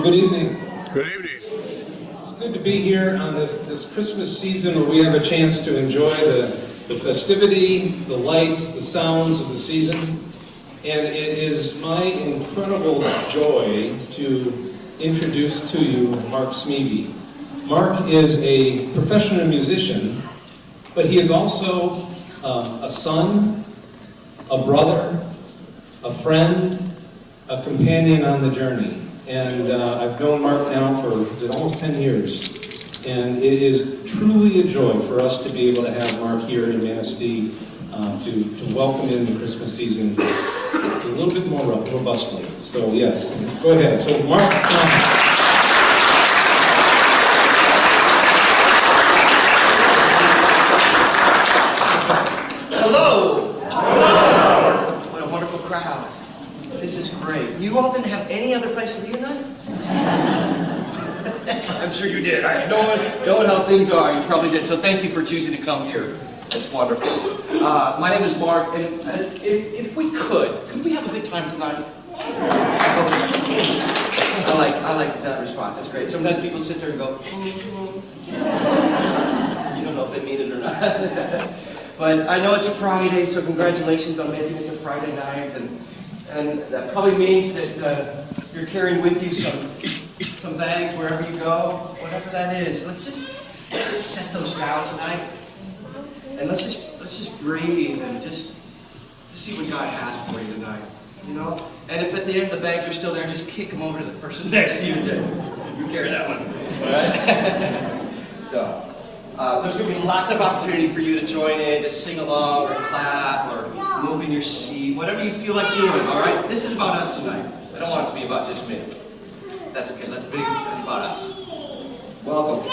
good evening. Good evening. It's good to be here on this Christmas season where we have a chance to enjoy the festivity, the lights, the sounds of the season. And it is my incredible joy to introduce to you Mark Smeby. Mark is a professional musician, but he is also a son, a brother, a friend, a companion on the journey. And I've known Mark now for almost 10 years. And it is truly a joy for us to be able to have Mark here in Manistee to welcome in the Christmas season a little bit more robustly. So yes, go ahead. So Mark. Hello! What a wonderful crowd. This is great. You all didn't have any other place to be tonight? I'm sure you did. Knowing how things are, you probably did. So thank you for choosing to come here. That's wonderful. My name is Mark, and if we could we have a good time tonight? I like that response. That's great. Sometimes people sit there and go, you don't know if they mean it or not. But I know it's a Friday, so congratulations on making it to Friday night, and that probably means that you're carrying with you some bags wherever you go, whatever that is. Let's just set those down tonight, and let's just breathe and just see what God has for you tonight. You know, and if at the end the bags are still there, just kick them over to the person next to you and say, "You carry that one." All right. So. There's going to be lots of opportunity for you to join in, to sing along, or clap, or move in your seat, whatever you feel like doing, all right? This is about us tonight. I don't want it to be about just me. That's okay. That's big. It's about us. Welcome.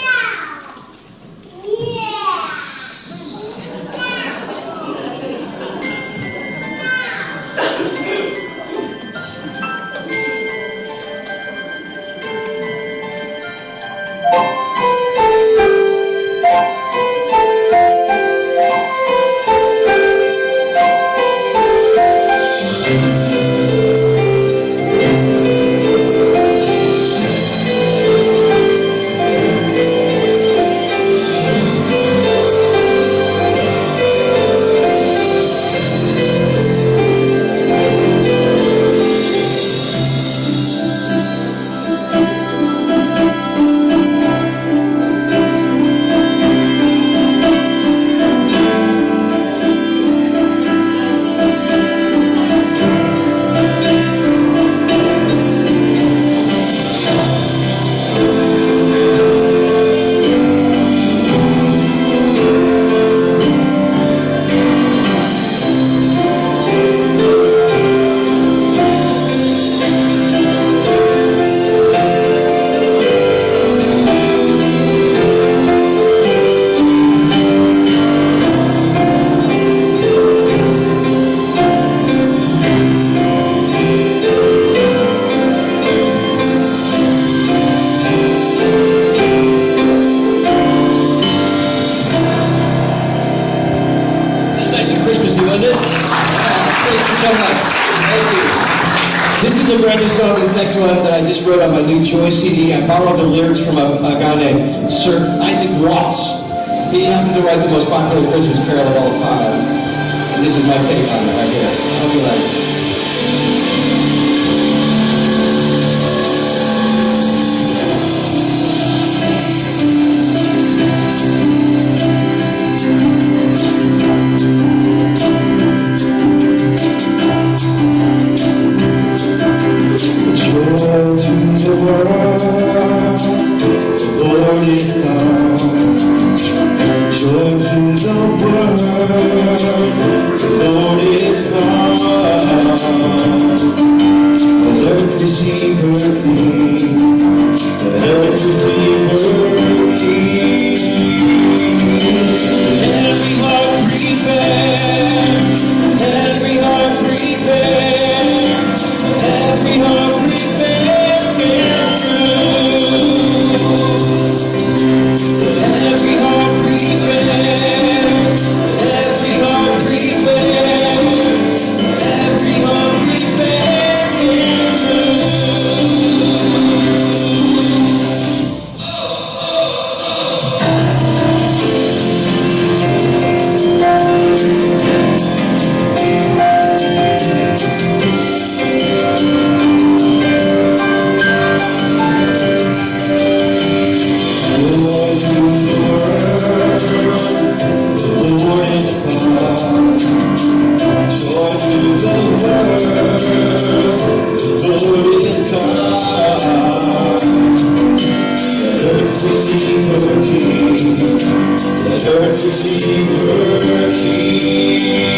This next one that I just wrote on my new Joy CD. I borrowed the lyrics from a guy named Sir Isaac Ross. He happened to write the most popular Christmas carol of all time. And this is my take on it right here. I hope you like it. Joy to the world, the Lord is come. heard to see her King.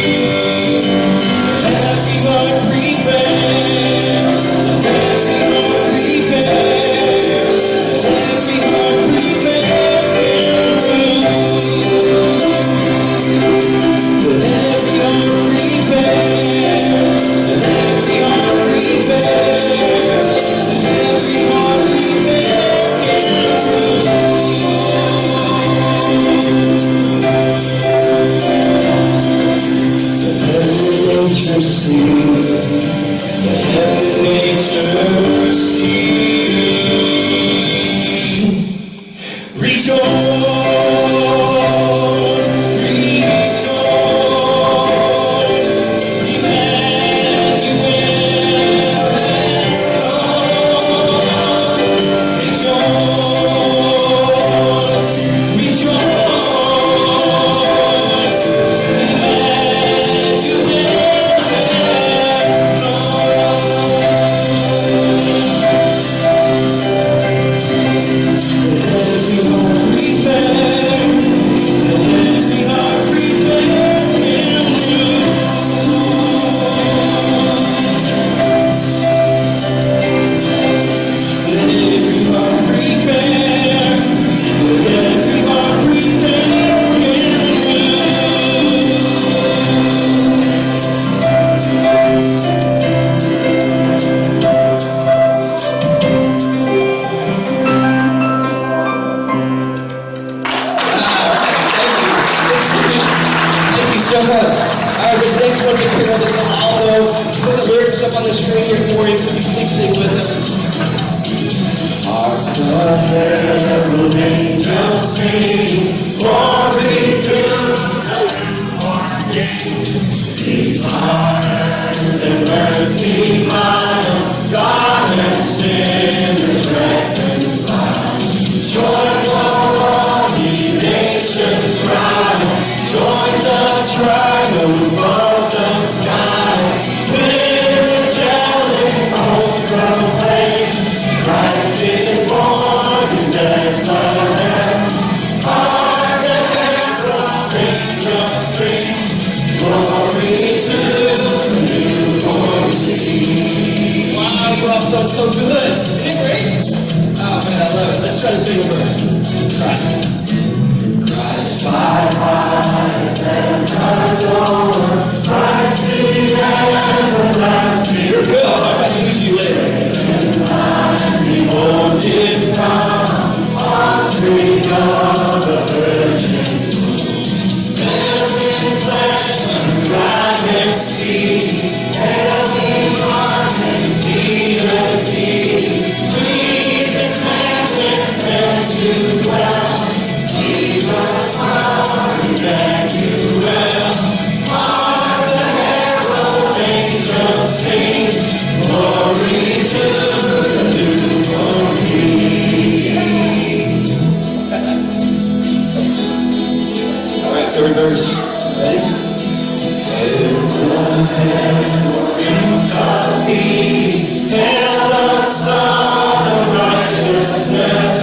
Happy heart prepare, happy heart prepare, happy heart prepare. So good. Isn't it great? Oh man, I love it. Let's try to sing a verse. Try. Christ by light and by door, Christ the everlasting. You're good. I'll have to use you later. Behold him come, offspring of the Virgin. Every flesh and God can see, every heart and deity. Please his mansion and to dwell. Jesus, our Emmanuel. Hark the herald angels sing, glory to the newborn King. All right, third verse. Ready? In the heavens of peace, hail the Son of righteousness.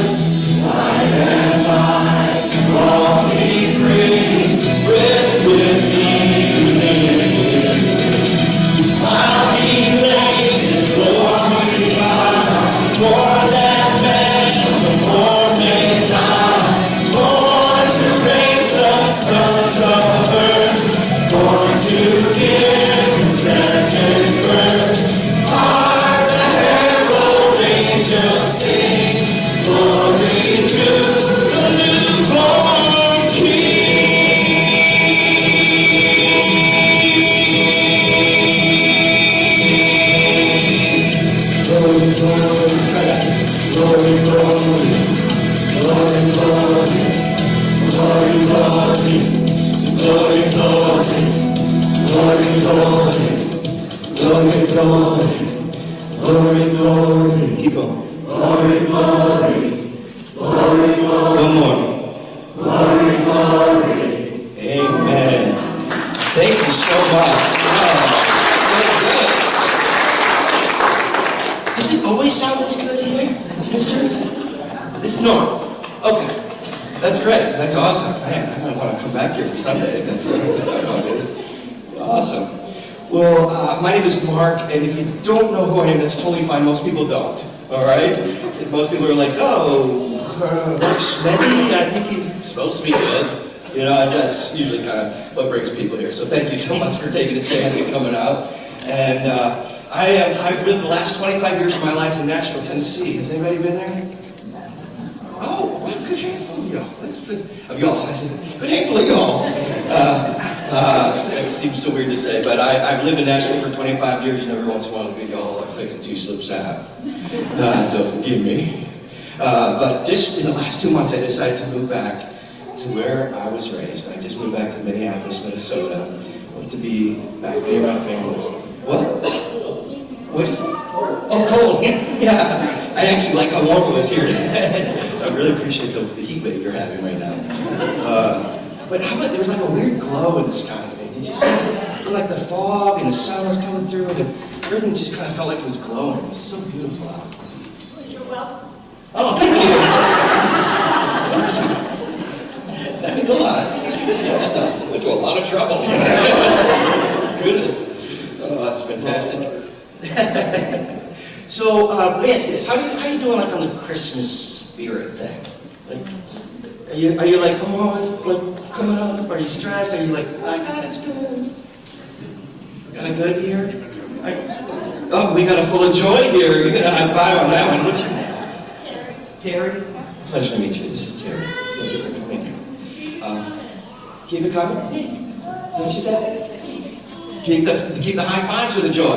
Light and light, walking free, rest with evening. While he lays in glory bound, more than man, the more may die. Born to raise the sons of earth, born to give and second birth. Are the herald angels sing, glory to the newborn King. Glory, glory, glory, glory, glory, glory, glory, glory. Glory, glory, glory, glory, glory, glory. Keep on. Glory, glory, glory, glory. One more. Glory, glory. Amen. Thank you so much. Wow, so good. Does it always sound this good here in this church? This is normal. Okay. That's great. That's awesome. Man, I might want to come back here for Sunday. That's awesome. Well, my name is Mark, and if you don't know who I am, that's totally fine. Most people don't. All right? Most people are like, oh, Mark Smedley, I think he's supposed to be good. You know, that's usually kind of what brings people here. So thank you so much for taking a chance and coming out. And I've lived the last 25 years of my life in Nashville, Tennessee. Has anybody been there? Oh, well, good handful of y'all. Of y'all. I said, good handful of y'all. That seems so weird to say, but I've lived in Nashville for 25 years, and every once in a while, y'all are fixing two slips out. So forgive me. But just in the last 2 months, I decided to move back to where I was raised. I just moved back to Minneapolis, Minnesota. I wanted to be back near my family. What? What is it? Oh, cold. Yeah. I actually like how warm it was here. I really appreciate the heat wave you're having right now. But how about there was like a weird glow in the sky today? Did you see it? Like the fog and the sun was coming through and everything just kind of felt like it was glowing. It was so beautiful out. You're welcome. Oh, thank you. That means a lot. Yeah, that's went to a lot of trouble. Goodness. Oh, that's fantastic. So, let me ask you this. How you doing like on the Christmas spirit thing? Like, are you like, oh, it's like coming up? Are you stressed? Are you like, I got it's good? Got a good year? Oh, we got a full of joy here. You're gonna high five on that one. What's your name? Terry. Pleasure to meet you. This is Terry. Thank you for coming here. Keep it coming? Is that what she said? Keep the high fives or the joy?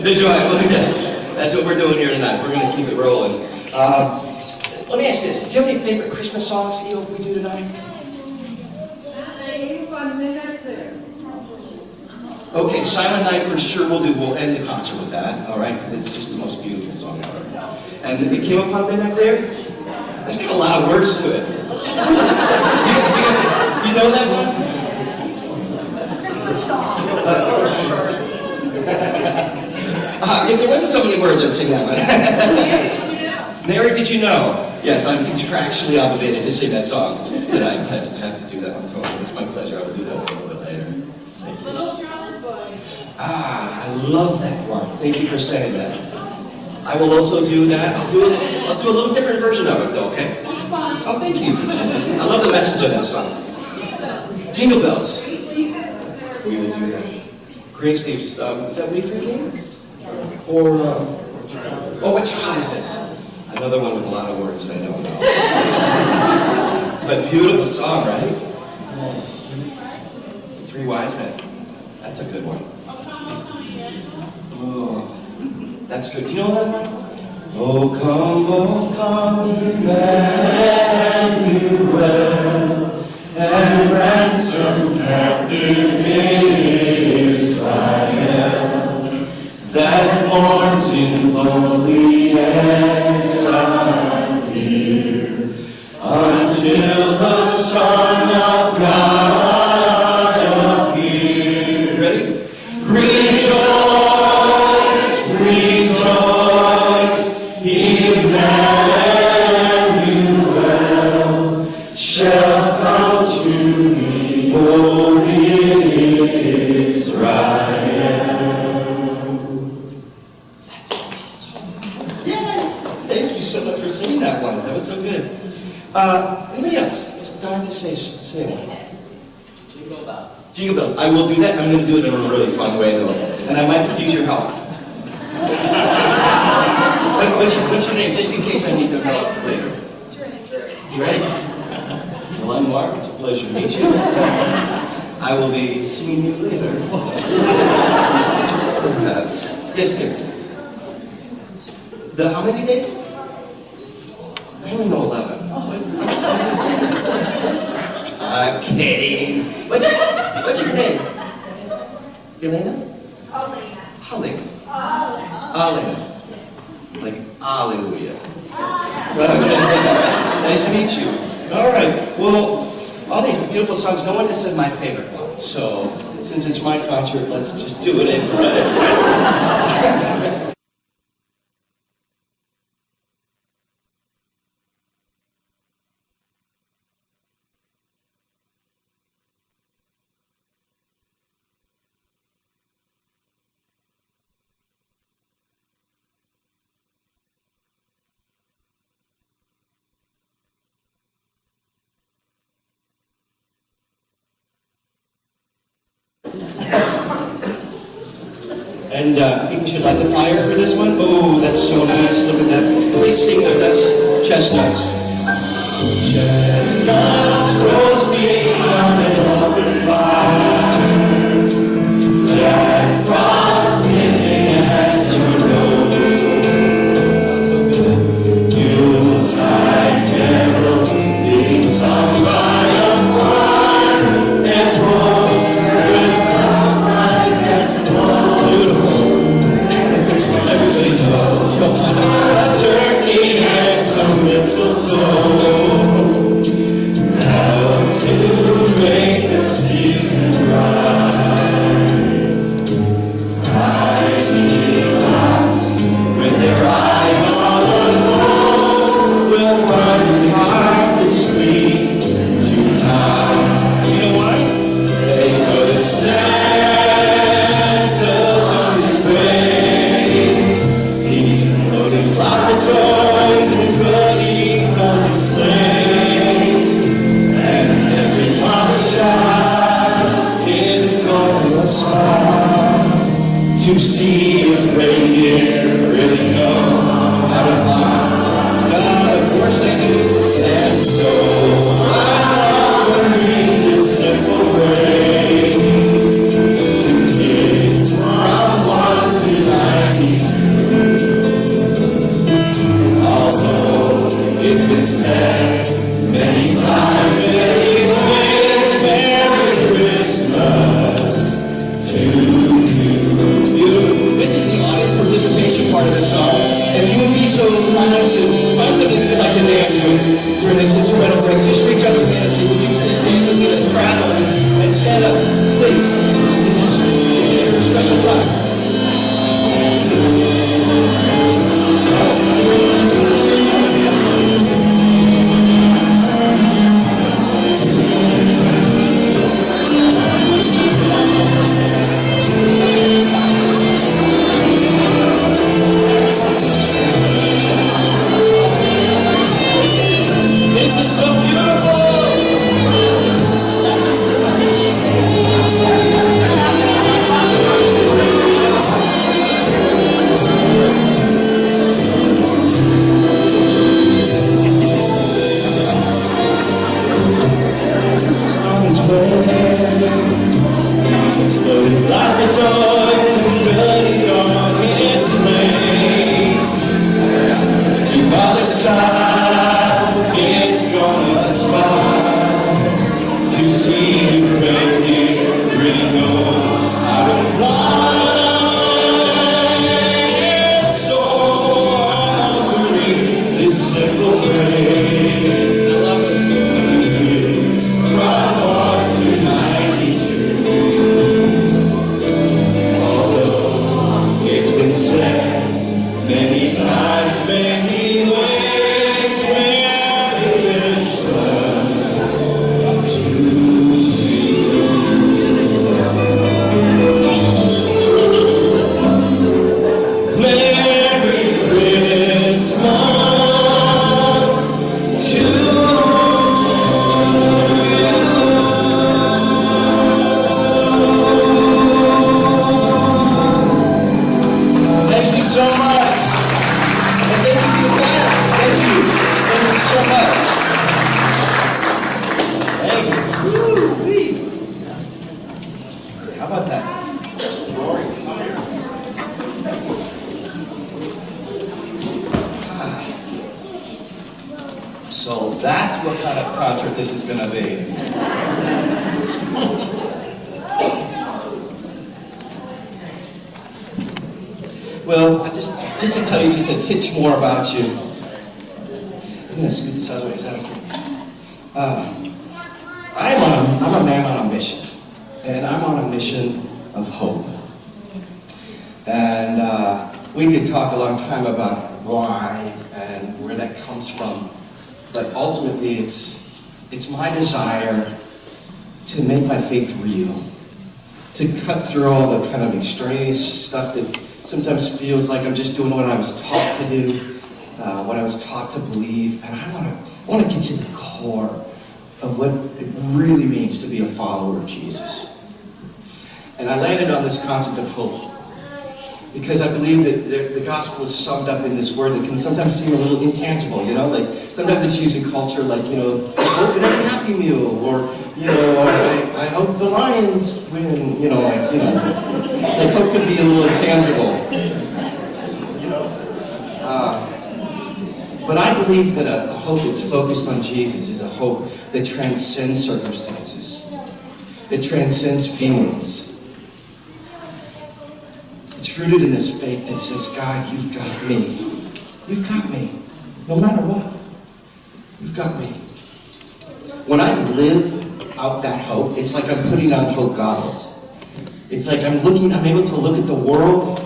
The joy. Look at this. That's what we're doing here tonight. We're going to keep it rolling. Let me ask you this. Do you have any favorite Christmas songs that we do tonight? Okay, Silent Night for sure we'll do. We'll end the concert with that, all right? Because it's just the most beautiful song ever. And it came upon midnight there? That's got a lot of words to it. You know that one? If there wasn't so many words, I'd sing that one. Mary, did you know? Yes, I'm contractually obligated to sing that song tonight. I have to do that one. So it's my pleasure. I will do that a little bit later. Thank you. I love that one. Thank you for saying that. I will also do that. I'll do a little different version of it, though. Okay? Oh, thank you. I love the message of that song. Jingle Bells. We will do that. Green Sleeves. Is that We Three Kings? Or, oh, which child is this? Another one with a lot of words that I don't know. But beautiful song, right? Three Wise Men. That's a good one. Oh, that's good. Do you know that one? Oh, come, Emmanuel, and ransom captive Israel, that mourns in lonely exile here, until the Son of God appear. Ready? Rejoice, rejoice, Emmanuel shall come to thee, O Israel. Thank you so much for singing that one. That was so good. Anybody else? Just dying to say one. Jingle Bells. Jingle Bells. I will do that. I'm going to do it in a really fun way, though. And I might use your help. What's your name? Just in case I need your help later. Drake. Well, I'm Mark. It's a pleasure to meet you. I will be seeing you later. Yes, dear. How many days? I only know 11. I'm kidding. What's your name? Elena? Holly. Alina. Like hallelujah. Okay. Nice to meet you. All right. Well, all these beautiful songs. No one has said my favorite one. So since it's my concert, let's just do it anyway. And I think we should light the fire for this one. Oh, that's so nice. Look at that. Please sing with us. Chestnuts. Chestnuts roasting on an open fire. Jack Frost nipping at your nose. Sounds so good. Yuletide carols being sung by a choir and roasters come like that. Beautiful. Everybody knows. Come on. A turkey and some mistletoe. How to make the season bright. Tiny tots with their eyes all alone will find it hard to sleep tonight. You know why? They know that Santa's on his way. He's loading lots of toys and goodies on his sleigh. And every mama's child is gonna smile to see if reindeer really know how to fly. Duh, of course they do. And so I'm offering this simple phrase to kids from 1 to 92. Although it's been said many times, many ways, Merry Christmas to you. This is the audience participation part of the song. If you would be so kind to find something you'd like to dance with during this instrumental break, just reach out to me and say, would you please dance with me? Let's crack and stand up, please. This is your special time. This is so beautiful! On his way, he's loading lots of toys and goodies on his sleigh. Your father's child is gonna smile to see you really know how to fly. So I'm offering this simple phrase. I love this. From 1 to 92. Although it's been said many times, many ways, Merry Christmas to you. Merry Christmas to you. Thank you so much. And thank you to the band. Thank you. Thank you so much. Thank you. Woo-wee. How about that? So that's what kind of concert this is going to be. Well, just to tell you just a titch more about you. I'm going to scoot this other way. Is that okay? I'm a man on a mission. And I'm on a mission of hope. And we could talk a long time about why and where that comes from. But ultimately, it's my desire to make my faith real. To cut through all the kind of extraneous stuff that sometimes feels like I'm just doing what I was taught to do, what I was taught to believe. And I want to get to the core of what it really means to be a follower of Jesus. And I landed on this concept of hope. because I believe that the gospel is summed up in this word that can sometimes seem a little intangible, you know? Like, sometimes it's used in culture like, you know, I hope in every Happy Meal, or, you know, I hope the Lions win, you know, like, hope can be a little intangible, you know? But I believe that a hope that's focused on Jesus is a hope that transcends circumstances. It transcends feelings. It's rooted in this faith that says, God, you've got me. You've got me. No matter what. You've got me. When I live out that hope, it's like I'm putting on hope goggles. It's like I'm able to look at the world.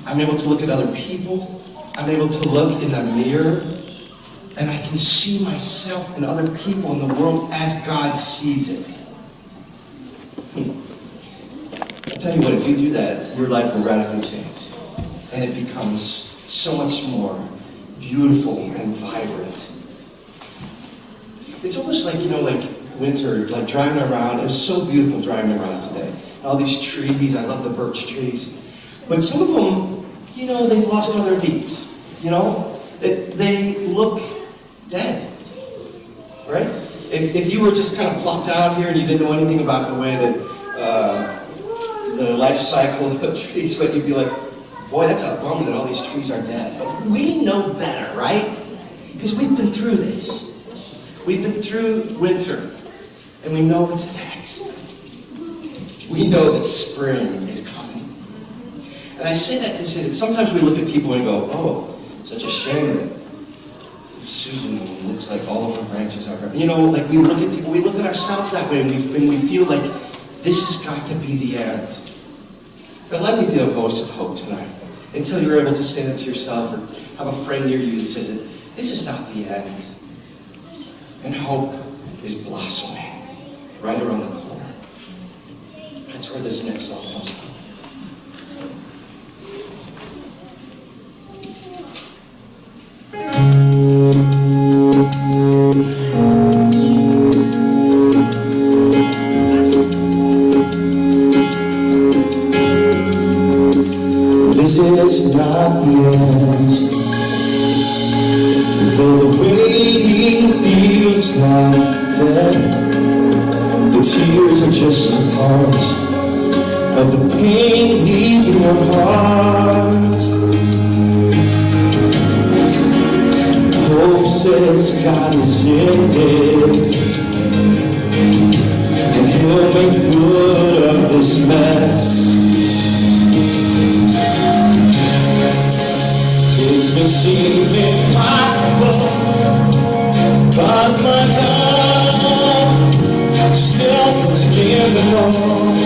I'm able to look at other people. I'm able to look in the mirror. And I can see myself and other people in the world as God sees it. I'll tell you what, if you do that, your life will radically change. And it becomes so much more beautiful and vibrant. It's almost like, you know, like winter, like driving around. It was so beautiful driving around today. All these trees, I love the birch trees. But some of them, you know, they've lost all their leaves. You know, they look dead, right? If you were just kind of plucked out here and you didn't know anything about the way that the life cycle of trees went, you'd be like, boy, that's a bummer that all these trees are dead. But we know better, right? Because we've been through this. We've been through winter, and we know what's next. We know that spring is coming. And I say that to say that sometimes we look at people and go, oh, such a shame that Susan looks like all of her branches are. You know, like we look at people, we look at ourselves that way, and we feel like this has got to be the end. But let me be a voice of hope tonight. Until you're able to say that to yourself, or have a friend near you that says that this is not the end. And hope is blossoming right around the corner. That's where this next song comes from. This is not the end. Though the waiting feels like death, the tears are just a part of the pain leaving your heart. Hope says God is in this, and He'll make good of this mess. It may seem impossible, but my God still puts miracles,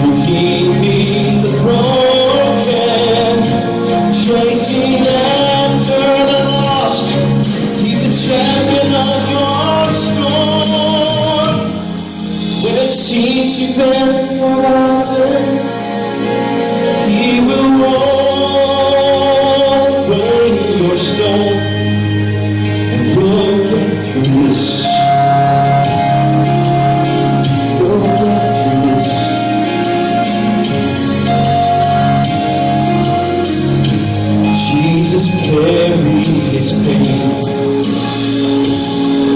redeeming the broken, chasing after the lost. He's a champion of your storm. When it seems you've been forgotten, He will roll away your stone, and you'll get through this. You'll get through this. Jesus carried His pain,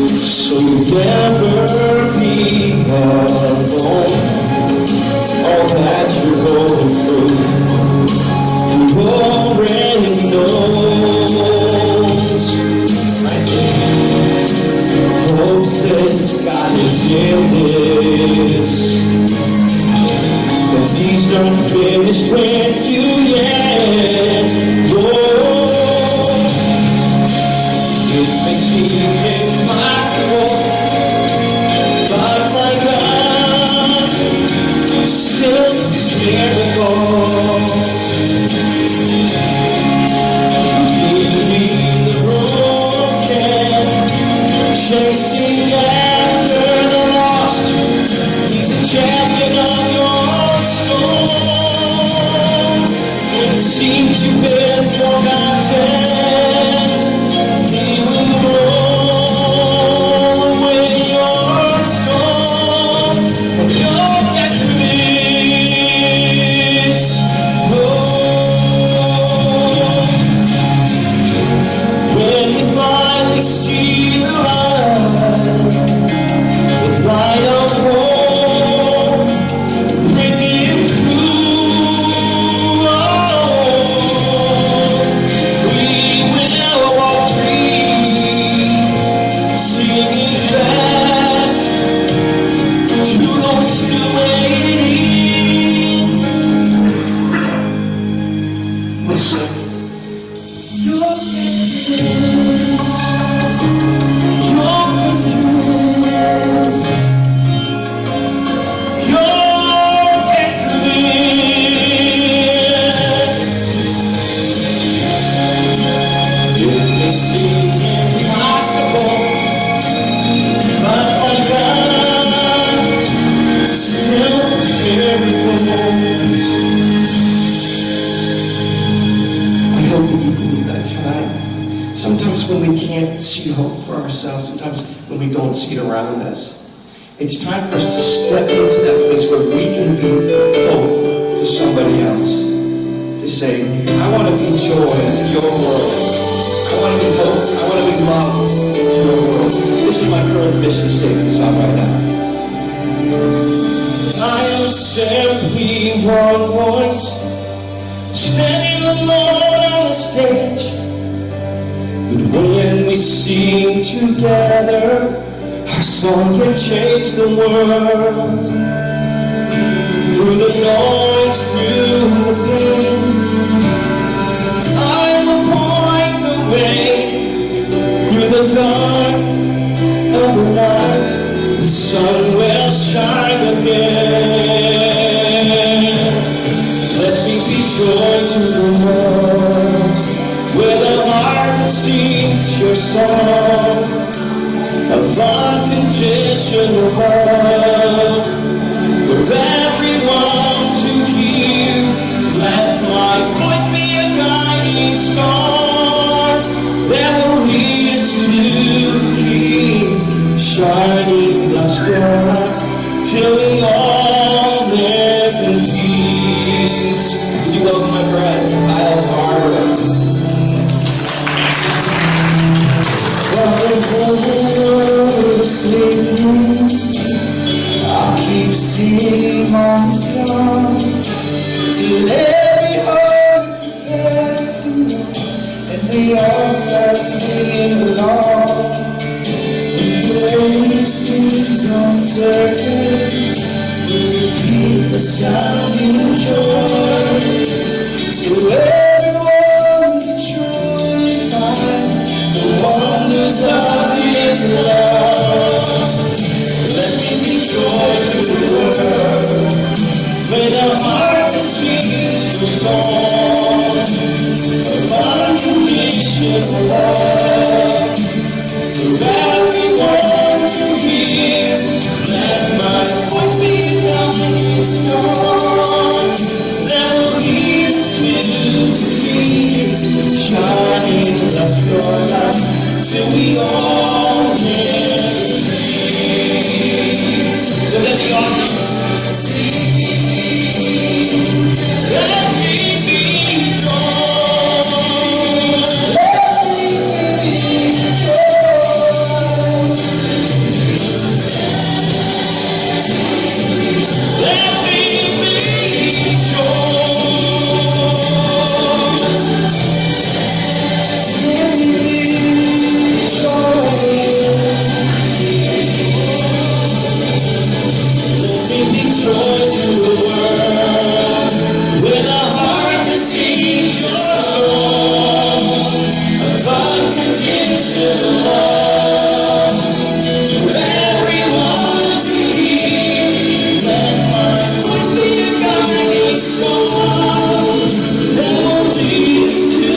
so you'll never be alone. All that you're going through, He already knows. Hope says God is in this, but He's not finished with you yet. Oh, it may seem impossible, but my God still is miracles. Healing the broken, chasing after the lost. He's a champion of your storm. When it seems you've been forgotten, He will roll away Sometimes when we can't see hope for ourselves, sometimes when we don't see it around us, it's time for us to step into that place where we can be hope to somebody else. To say, I want to be joy to your world. I want to be hope. I want to be love to your world. This is my current mission statement song right now. I am simply one voice, standing alone on the stage. But when we sing together, our song can change the world. Through the noise, through the pain, I will point the way. Through the dark of the night, the sun will shine again. Let me be joy to the world, where the heart sings your song of unconditional love, for everyone to hear. Let my voice be a guiding star that will lead us to the King, shining God's light till we all live in peace. Would you welcome my friend, Kyle Barber? While the whole world is sleeping, I'll keep singing my song till every heart prepares to know, and they all start singing along. When the way seems uncertain, we repeat the sound in joy, till everyone can truly find the wonders of His love. Let me be joy to the world, where the heart sings your song of unconditional love, for everyone to hear. Let my voice be a guiding star that will lead us to the King, shining like your light till we all live. Would that be awesome? Let me be joy. Let me be joy. Let me be joy to the world, where the heart that sings your song of unconditional love, for everyone to hear. Let my voice be a guiding song that will lead us to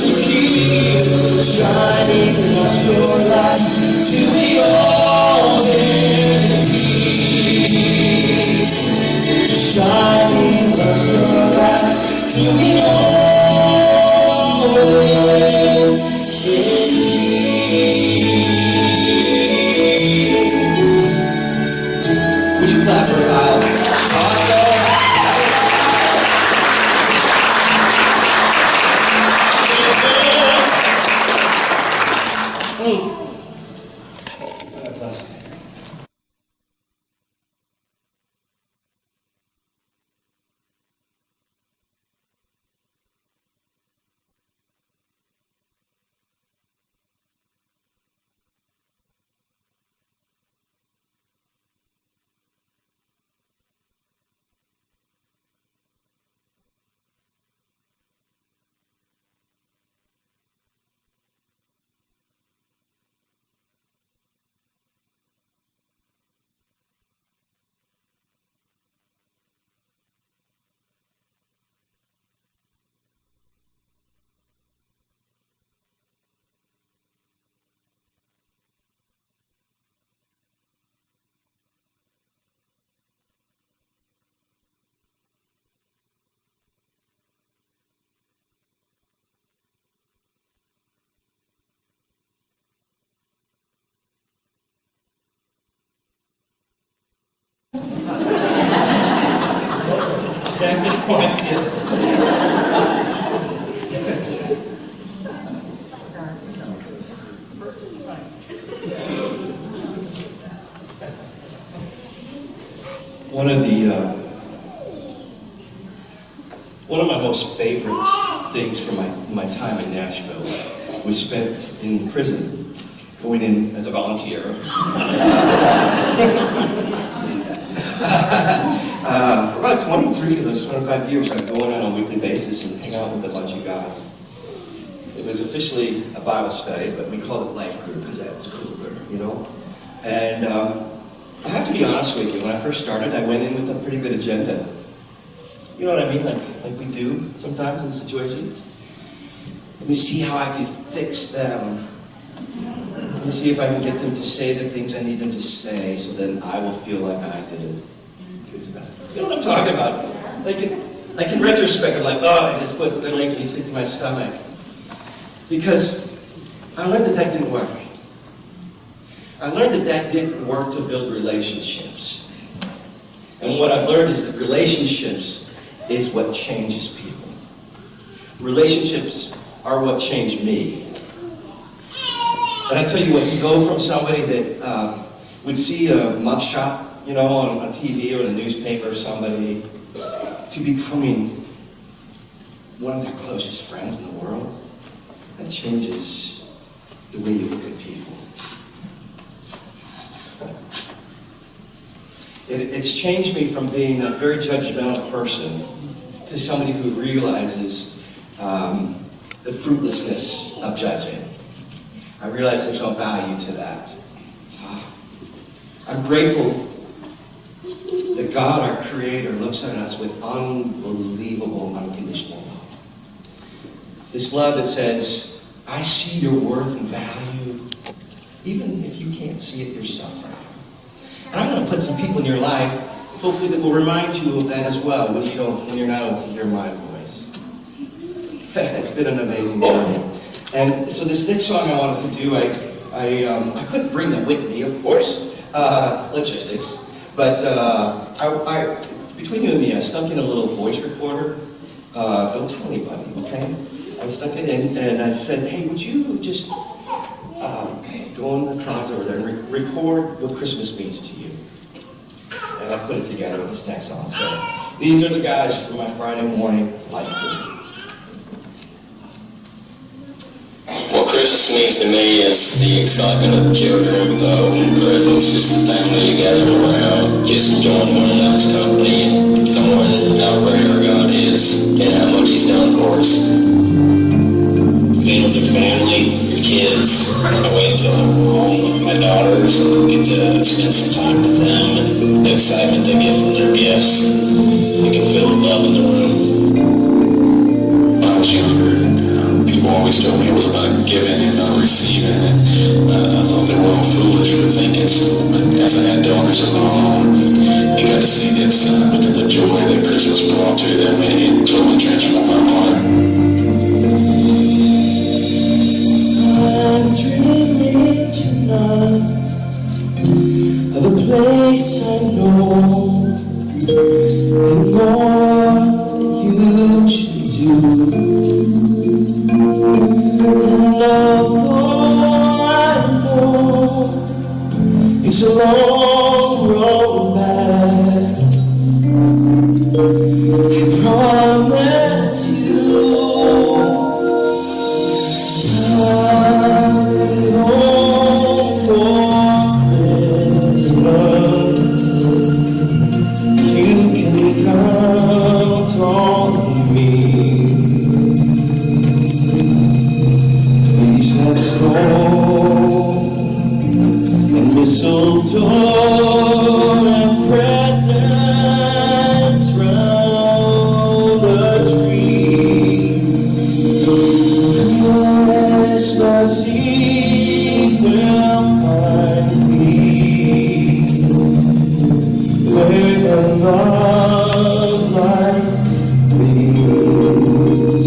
the King, shining like your light till we all live. Shining like your light till we all live in peace. Would you clap for Kyle? Awesome. how I feel. One of my most favorite things from my time in Nashville was spent in prison, going in as a volunteer. For about 23 of those 25 years, I'd go in on a weekly basis and hang out with a bunch of guys. It was officially a Bible study, but we called it life group because that was cooler, you know? And I have to be honest with you, when I first started, I went in with a pretty good agenda. You know what I mean? Like we do sometimes in situations. Let me see how I can fix them. Let me see if I can get them to say the things I need them to say, so then I will feel like I did a good job. You know what I'm talking about? Like in retrospect, I'm like, oh, it just makes me sick to my stomach. Because I learned that didn't work. I learned that didn't work to build relationships. And what I've learned is that relationships is what changes people. Relationships are what changed me. And I tell you what, to go from somebody that would see a mugshot, you know, on TV or in the newspaper or somebody, to becoming one of their closest friends in the world, that changes the way you look at people. It's changed me from being a very judgmental person to somebody who realizes the fruitlessness of judging. I realize there's no value to that. I'm grateful that God, our Creator, looks at us with unbelievable, unconditional love. This love that says, I see your worth and value, even if you can't see it yourself right now. And I'm going to put some people in your life, hopefully that will remind you of that as well when you're not able to hear my voice. It's been an amazing journey. And so this next song I wanted to do, I couldn't bring them with me, of course, logistics. But I between you and me, I stuck in a little voice recorder. Don't tell anybody, okay? I stuck it in and I said, hey, would you just go in the closet over there and record what Christmas means to you? And I put it together with this next song. So these are the guys for my Friday morning life group. What Christmas means to me is the excitement of the children, the opening presents, just the family gathering around, just enjoying one another's company and knowing how great our God is and how much He's done for us. Being with your family, your kids, on the way to home, my daughters, and get to spend some time with them and the excitement they get from their gifts. You can feel the love in the room. When I was younger, people always told me it was about giving and not receiving, and I thought they were all foolish for thinking so. But as I had daughters of my own, you got to see the excitement and the joy that Christmas brought to them, and it totally transformed my heart. I'm dreaming tonight of a place I know, and more than you should do. And although I know it's a long road back, I promise you I'll be home for Christmas. You can count on me. Please have snow and mistletoe and presents round the tree. Christmas Eve will find me where the love light gleams.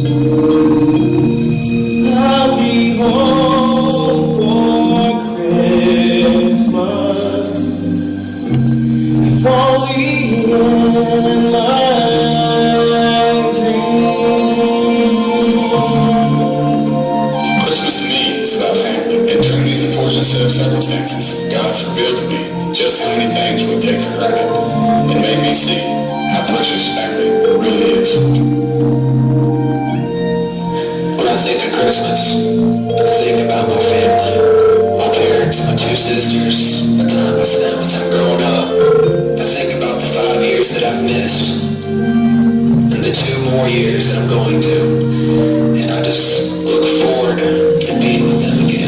I'll be home for Christmas if only in my unfortunate set of circumstances, God's revealed to me just how many things we take for granted and made me see how precious family really is. When I think of Christmas, I think about my family, my parents, my two sisters, the time I spent with them growing up. I think about the 5 years that I've missed and the 2 more years that I'm going to. And I just look forward to being with them again.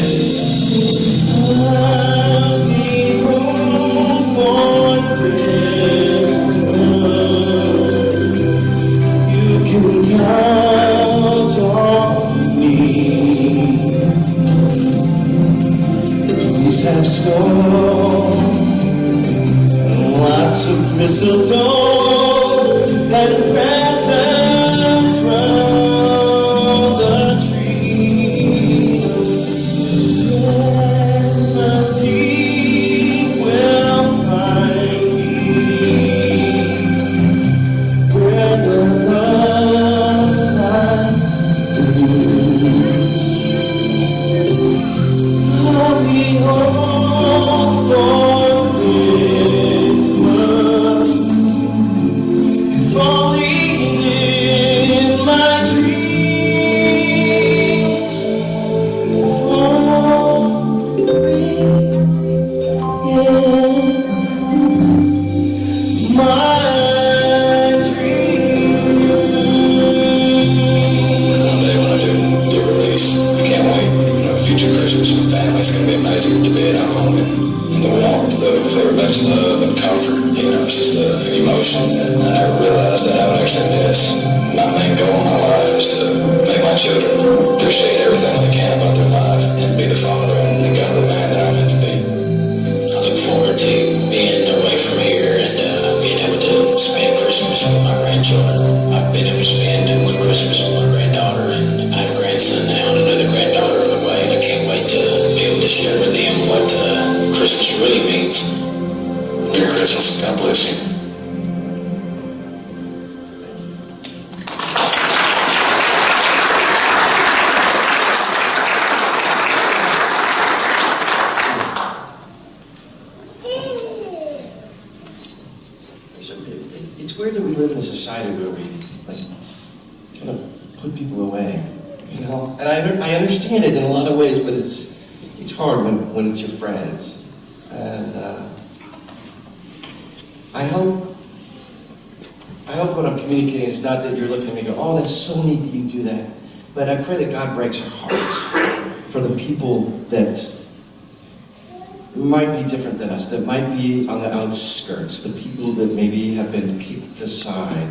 I'll be home for Christmas. You can count on me. Please have snow and lots of mistletoe and presents round the tree. Christmas Eve will find me where the love light blooms. I'll be home for Christmas, falling in my dreams. Someday when I do get released, I can't wait. Future Christmas with family is going to be amazing to be at home and the warmth of everybody's love and comfort. It's just an emotion that I never realized that I would actually miss. My main goal in my life is to make my children appreciate everything they can about their life and be the father and the godly man that I'm meant to be. I look forward to being away from here and being able to spend Christmas with my grandchildren. I've been able to spend one Christmas with my granddaughter, and I have a grandson now and another granddaughter on the way, and I can't wait to be able to share with them what Christmas really means. Merry Christmas. God bless you. It's weird that we live in a society where we kind of put people away, And I understand it in a lot of ways, but it's hard when it's your friends. And I hope what I'm communicating is not that you're looking at me and go, oh, that's so neat that you do that. But I pray that God breaks our hearts for the people that might be different than us, that might be on the outskirts, the people that maybe have been kicked aside,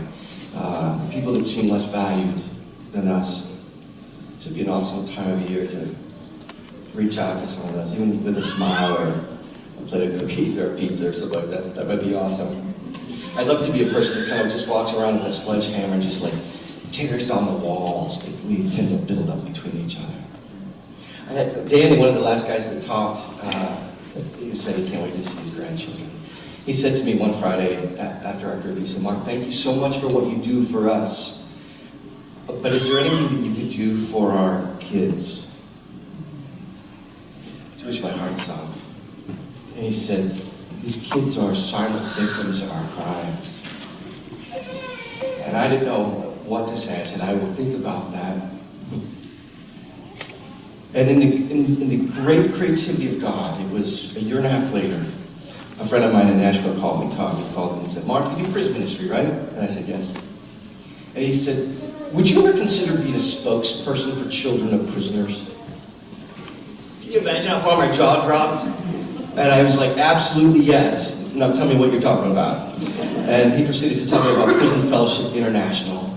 people that seem less valued than us. It should be an awesome time of year to reach out to some of those, even with a smile or a plate of cookies or a pizza or something like that. That might be awesome. I'd love to be a person that kind of just walks around with a sledgehammer and just like tears down the walls that we tend to build up between each other. I had Danny, one of the last guys that talked, he said he can't wait to see his grandchildren. He said to me one Friday after our group, he said, Mark, thank you so much for what you do for us. But is there anything that you could do for our kids? To which my heart sunk. And he said, these kids are silent victims of our crimes. And I didn't know what to say. I said, I will think about that. And in the great creativity of God, it was a year and a half later, a friend of mine in Nashville called me, Tom. He called me and said, Mark, you do prison ministry, right? And I said, yes. And he said, would you ever consider being a spokesperson for children of prisoners? Can you imagine how far my jaw dropped? And I was like, absolutely yes. Now tell me what you're talking about. And he proceeded to tell me about Prison Fellowship International.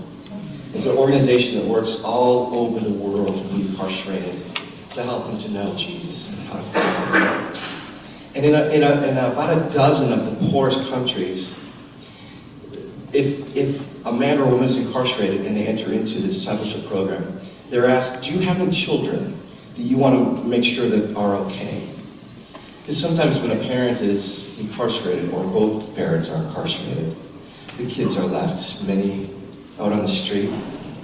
It's an organization that works all over the world with the incarcerated to help them to know Jesus and how to follow him. And in about a dozen of the poorest countries, if a man or a woman is incarcerated and they enter into the discipleship program, they're asked, do you have any children that you want to make sure that are okay? Because sometimes when a parent is incarcerated, or both parents are incarcerated, the kids are left, many out on the street,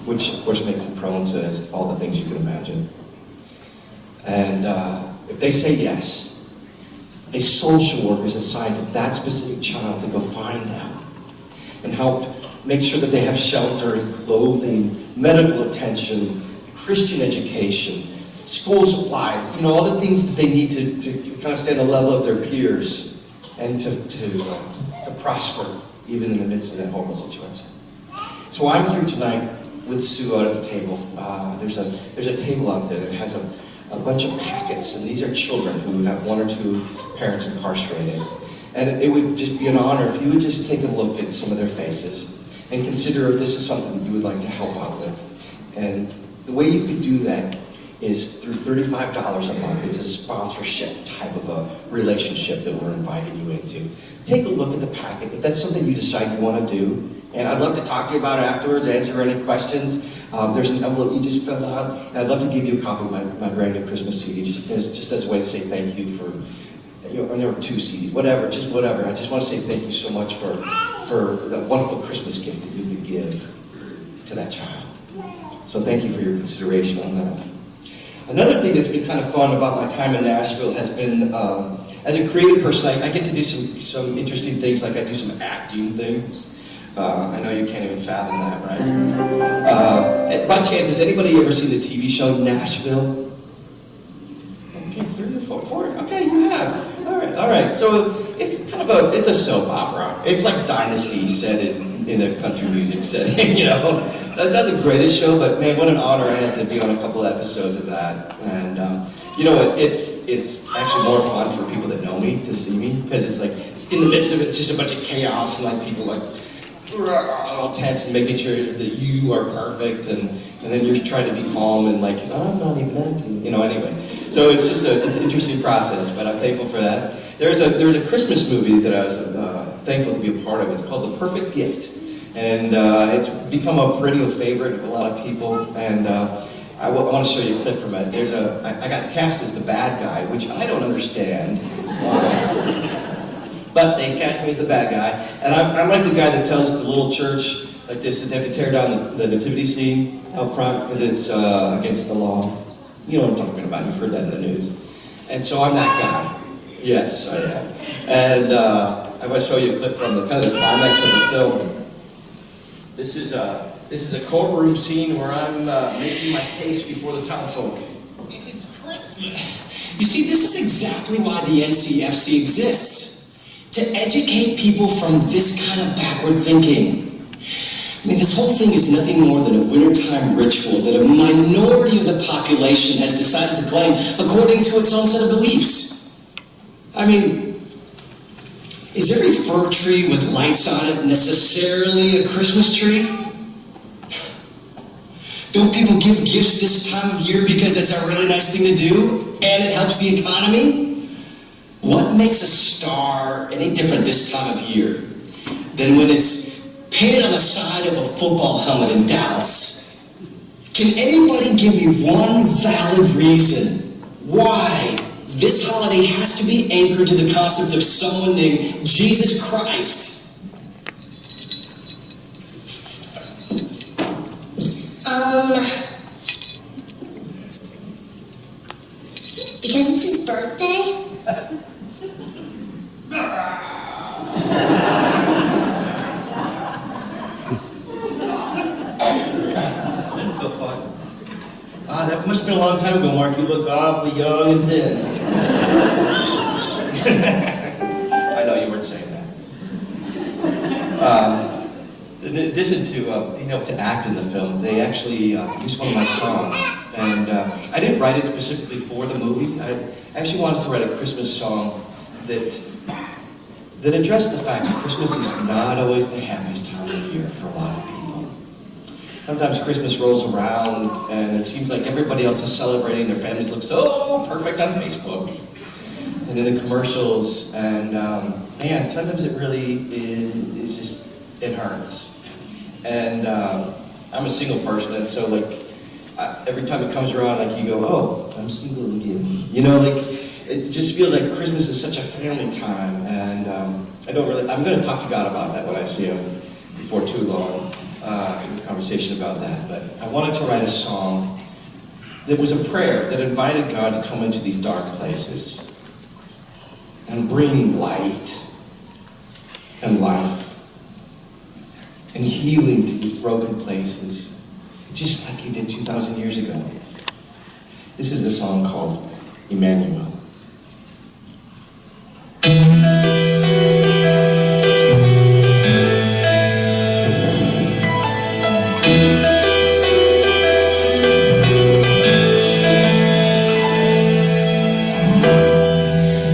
which of course makes them prone to all the things you can imagine. And if they say yes. A social worker is assigned to that specific child to go find them and help make sure that they have shelter and clothing, medical attention, Christian education, school supplies, all the things that they need to kind of stay on the level of their peers and to prosper even in the midst of that horrible situation. So I'm here tonight with Sue out at the table. There's a table out there that has a bunch of packets, and these are children who have one or two parents incarcerated. And it would just be an honor if you would just take a look at some of their faces and consider if this is something that you would like to help out with. And the way you could do that is through $35 a month. It's a sponsorship type of a relationship that we're inviting you into. Take a look at the packet. If that's something you decide you want to do, and I'd love to talk to you about it afterwards, answer any questions. There's an envelope you just fill out, and I'd love to give you a copy of my brand new Christmas CD, just as a way to say thank you for, or 2 CDs, whatever. I just want to say thank you so much for that wonderful Christmas gift that you could give to that child. So thank you for your consideration on that. Another thing that's been kind of fun about my time in Nashville has been, as a creative person, I get to do some interesting things, like I do some acting things. I know you can't even fathom that, right? By chance, has anybody ever seen the TV show Nashville? Okay, 3 or 4. Okay, you have. All right. So it's kind of it's a soap opera. It's like Dynasty set in a country music setting, So it's not the greatest show, but man, what an honor I had to be on a couple episodes of that. And you know what? It's actually more fun for people that know me to see me, because it's like in the midst of it, it's just a bunch of chaos and like people like all tense and making sure that you are perfect, and then you're trying to be calm and like, oh, I'm not even acting, anyway. So it's just it's an interesting process, but I'm thankful for that. There's a Christmas movie that I was thankful to be a part of. It's called The Perfect Gift. And it's become a perennial favorite of a lot of people. And I want to show you a clip from it. I got cast as the bad guy, which I don't understand why. But they cast me as the bad guy. And I'm like the guy that tells the little church like this that they have to tear down the nativity scene out front because it's against the law. You know what I'm talking about. You've heard that in the news. And so I'm that guy. Yes, I am. And I want to show you a clip from the kind of the climax of the film. This is a courtroom scene where I'm making my case before the townfolk. It's Christmas. You see, this is exactly why the NCFC exists. To educate people from this kind of backward thinking. I mean, this whole thing is nothing more than a wintertime ritual that a minority of the population has decided to claim according to its own set of beliefs. I mean, is every fir tree with lights on it necessarily a Christmas tree? Don't people give gifts this time of year because it's a really nice thing to do and it helps the economy? What makes a star any different this time of year than when it's painted on the side of a football helmet in Dallas? Can anybody give me one valid reason why this holiday has to be anchored to the concept of someone named Jesus Christ? Because it's his birthday? That's so fun. That must have been a long time ago, Mark. You look awfully young and thin. I know you weren't saying that. In addition to being able to act in the film, they actually used one of my songs. And I didn't write it specifically for the movie. I actually wanted to write a Christmas song that addressed the fact that Christmas is not always the happiest time of year for a lot of people. Sometimes Christmas rolls around and it seems like everybody else is celebrating, their families look so perfect on Facebook and in the commercials, and man, sometimes it really is just, it hurts. And I'm a single person, and so like every time it comes around, like you go, oh, I'm single again. It just feels like Christmas is such a family time, and I'm going to talk to God about that when I see him before too long, in a conversation about that. But I wanted to write a song There was a prayer that invited God to come into these dark places and bring light and life and healing to these broken places, just like he did 2,000 years ago. This is a song called Emmanuel.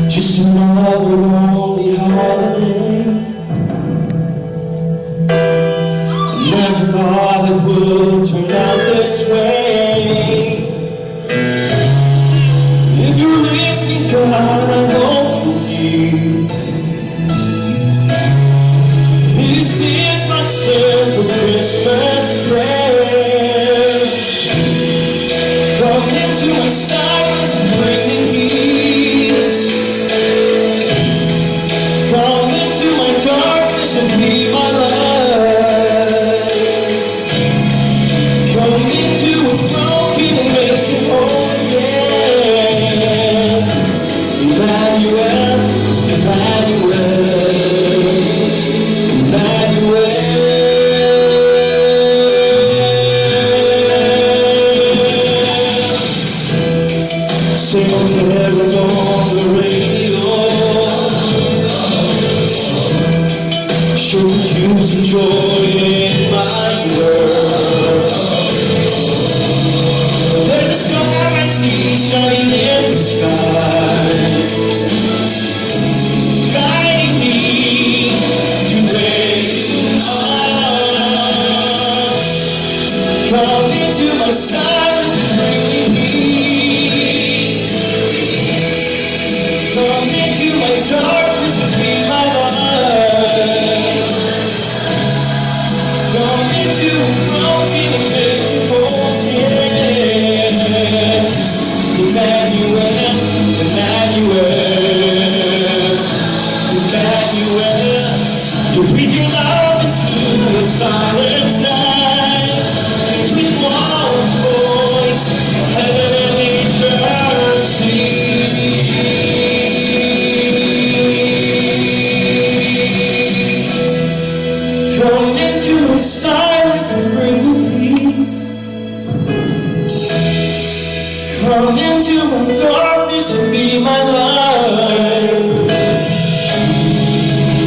Just another lonely holiday. Never thought it would turn out this way. If you're listening, God, I hope you hear. This is my simple Christmas prayer. Come into my silence and bring me peace. Come into my darkness and be my light. Come into what's broken and make it whole again. Emmanuel, Emmanuel, Emmanuel. Sing on carols on the radio. Show you some joy in my world. There's a star I see shining in the sky, guiding me to where you are. Come into my silence and bring me peace. Come into my darkness and be my light. Come into what's broken and make it whole again. Emmanuel, Emmanuel, Emmanuel. You breathe your love into the silent night. With one voice, heaven and nature sing. Come into my silence and bring me peace. Come into my darkness and be my light.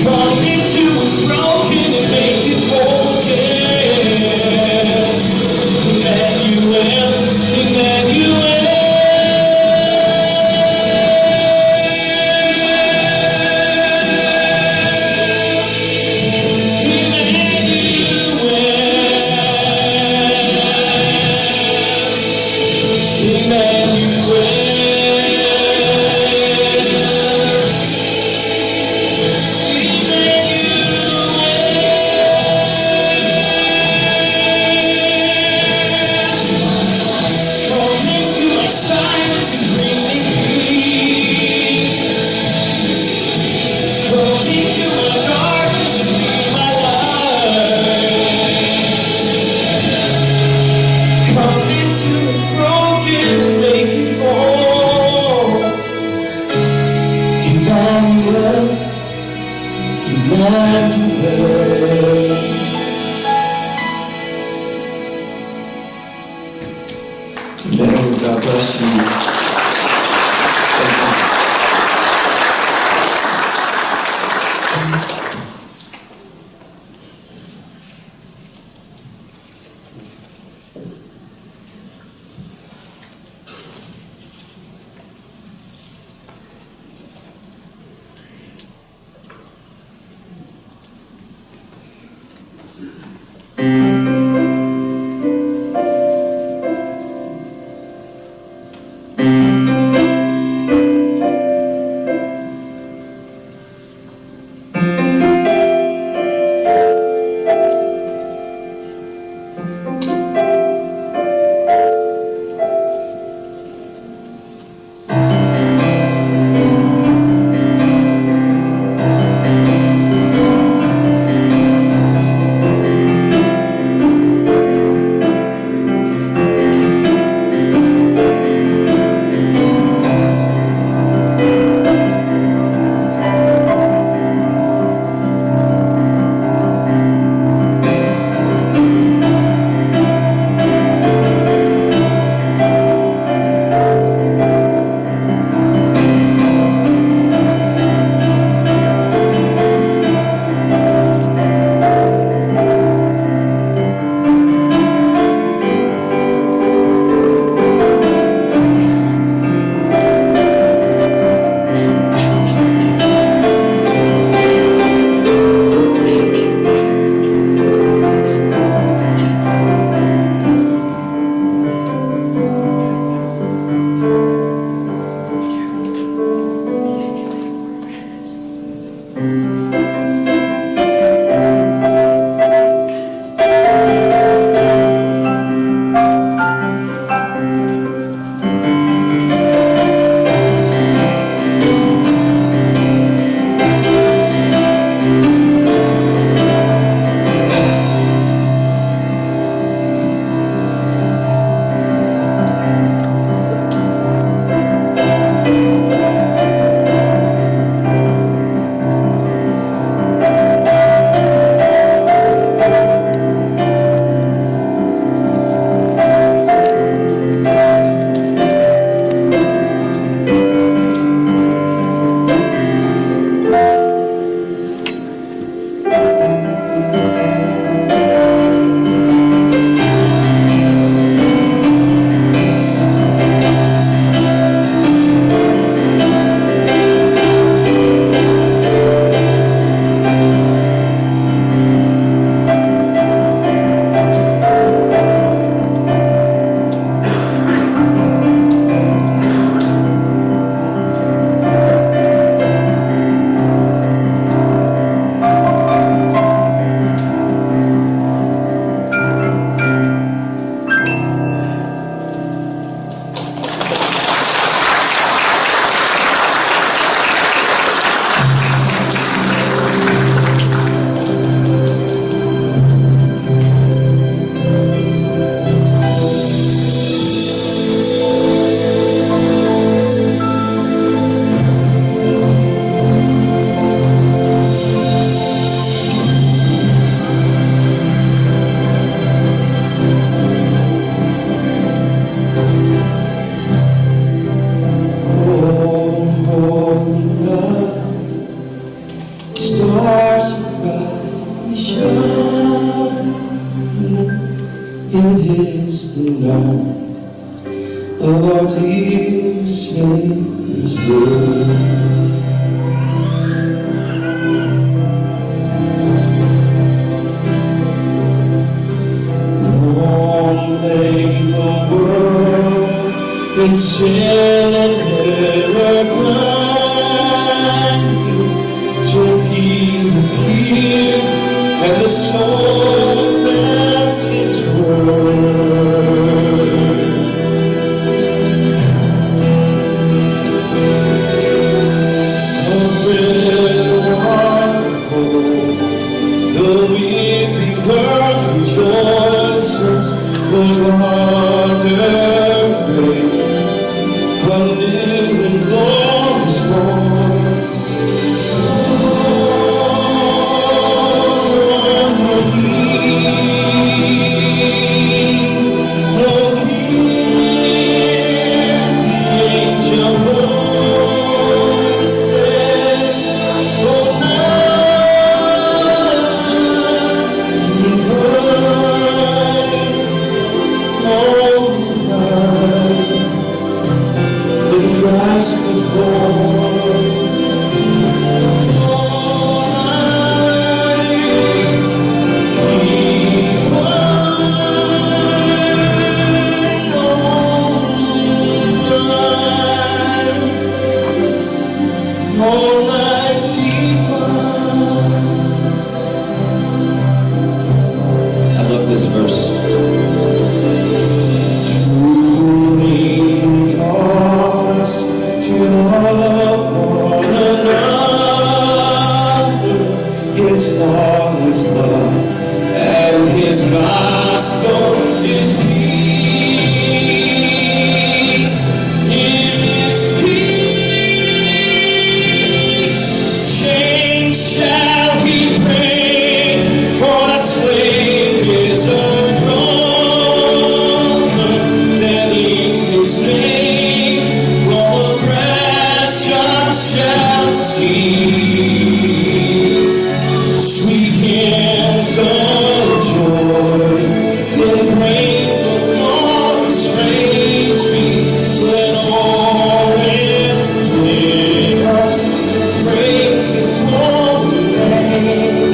Come into what's broken and make it whole again. Emmanuel, Emmanuel. Emmanuel. Long lay the world in sin and error blind, till He appeared and the soul felt its word. A red heart cold, the weeping world rejoices, for God grace, a new and glorious morn. On the knees, oh, hear the angel voices, oh, night, the Christ was born. I love this verse. To love one another, His law is love, and His gospel is peace. Is peace. Change shall He bring, for the slave is a broken, that in His name shall cease. Sweet hymns of joy, will bring the Lord's praise me. Let all in us praise His holy name.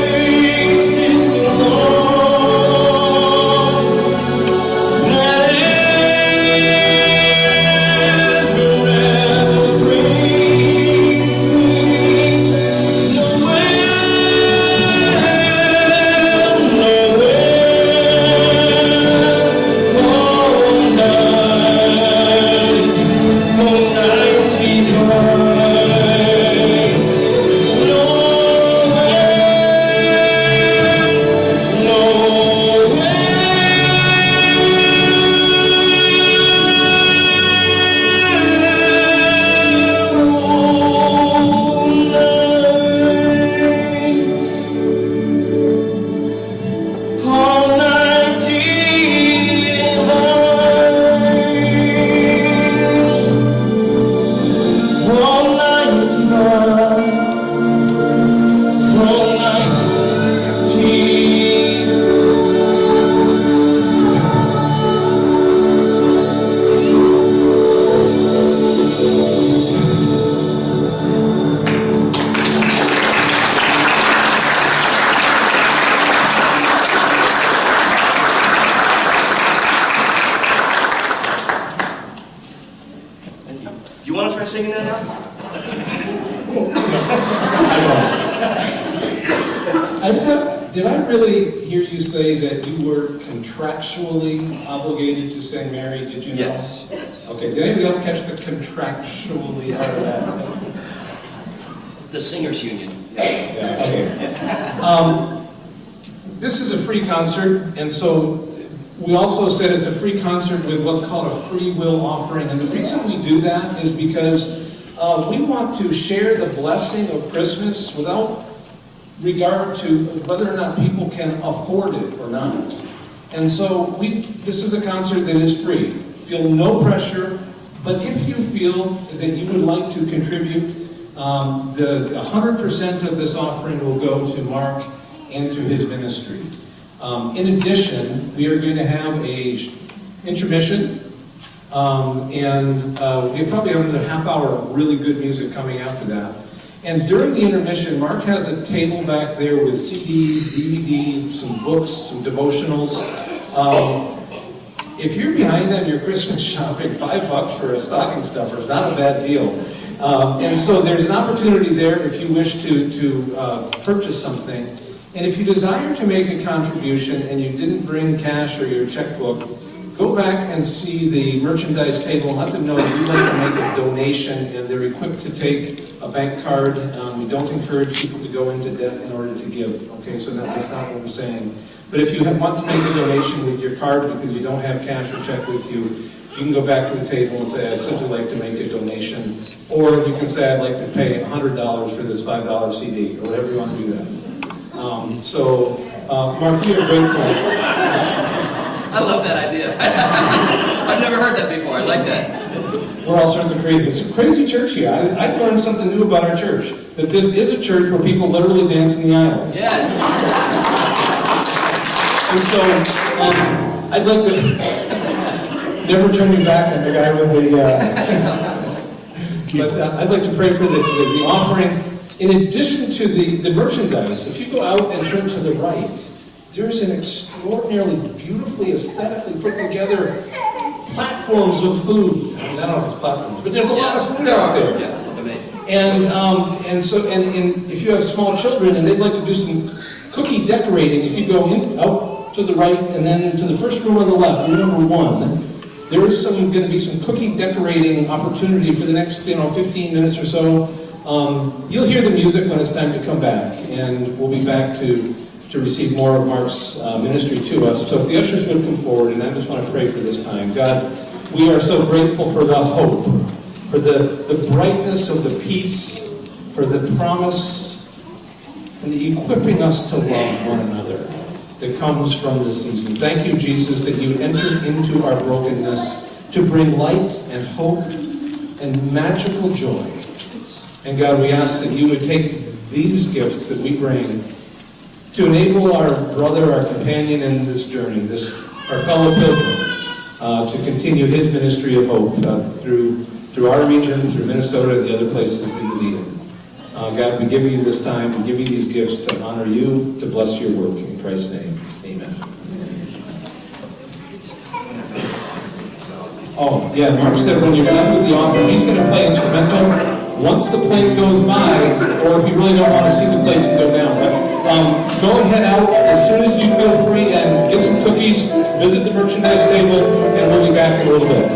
Praise is the Lord. Let You want to try singing that now? Did I really hear you say that you were contractually obligated to sing Mary? Did you know? Yes. Okay, did anybody else catch the contractually part of that? The Singers Union. Yeah, okay. This is a free concert, and so we also said it's a free concert with what's called a free will offering. And the reason we do that is because we want to share the blessing of Christmas without regard to whether or not people can afford it or not. And so this is a concert that is free. Feel no pressure, but if you feel that you would like to contribute, the 100% of this offering will go to Mark and to his ministry. In addition, we are going to have a intermission, We probably have another half hour of really good music coming after that. And during the intermission, Mark has a table back there with CDs, DVDs, some books, some devotionals. If you're behind on your Christmas shopping, $5 for a stocking stuffer is not a bad deal. And so there's an opportunity there if you wish to purchase something. And if you desire to make a contribution and you didn't bring cash or your checkbook, go back and see the merchandise table and let them know that you'd like to make a donation, and they're equipped to take a bank card. We don't encourage people to go into debt in order to give. Okay, so that's not what we're saying. But if you want to make a donation with your card because you don't have cash or check with you, you can go back to the table and say, I'd simply like to make a donation. Or you can say, I'd like to pay $100 for this $5 CD, or whatever you want to do that. Mark, we are grateful. I love that idea. I've never heard that before. I like that. We're all sorts of creative. It's a crazy church here. I've learned something new about our church. That this is a church where people literally dance in the aisles. Yes. And so, I'd like to never turn your back on the guy with the... but I'd like to pray for the offering. In addition to the merchandise, if you go out and turn to the right, there's an extraordinarily beautifully, aesthetically put together platforms of food. I don't know if it's platforms, but there's a lot of food out there. Yeah, it's amazing. And if you have small children and they'd like to do some cookie decorating, if you go out to the right and then to the first room on the left, room number 1, there is going to be some cookie decorating opportunity for the next 15 minutes or so. You'll hear the music when it's time to come back, and we'll be back to receive more of Mark's ministry to us. So if the ushers would come forward, and I just want to pray for this time. God, we are so grateful for the hope, for the brightness of the peace, for the promise, and the equipping us to love one another that comes from this season. Thank you, Jesus, that you entered into our brokenness to bring light and hope and magical joy. And God, we ask that you would take these gifts that we bring to enable our brother, our companion in this journey, our fellow pilgrim, to continue his ministry of hope through our region, through Minnesota, and the other places that you lead him. God, we give you this time, we give you these gifts to honor you, to bless your work. In Christ's name, amen. Oh, yeah, Mark said when you're done with the offering, he's going to play instrumental. Once the plate goes by, or if you really don't want to see the plate, you can go down. But go ahead out as soon as you feel free and get some cookies, visit the merchandise table, and we'll be back in a little bit.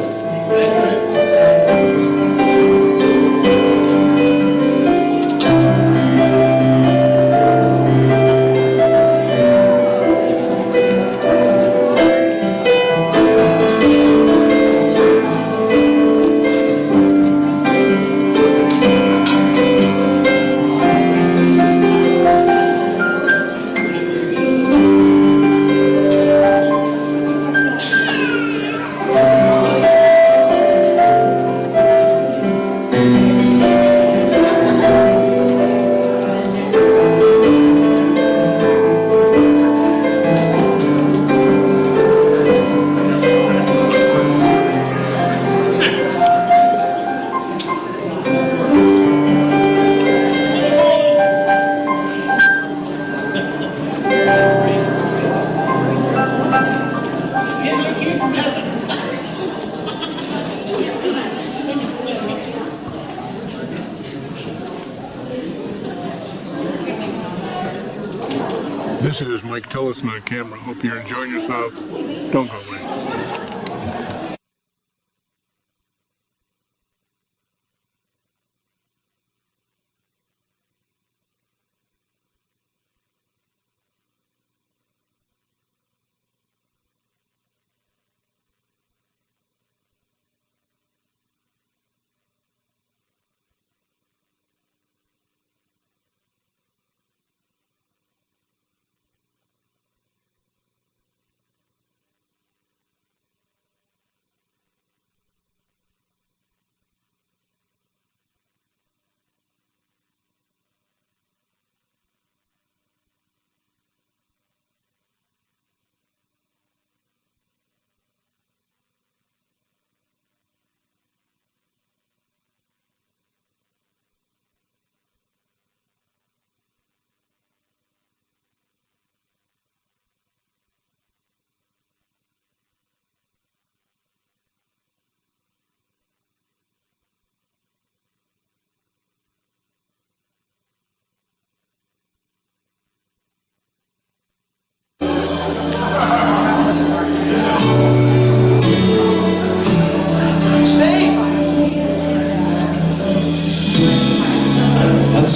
This is Mike Tillison on camera. Hope you're enjoying yourself. Don't go away.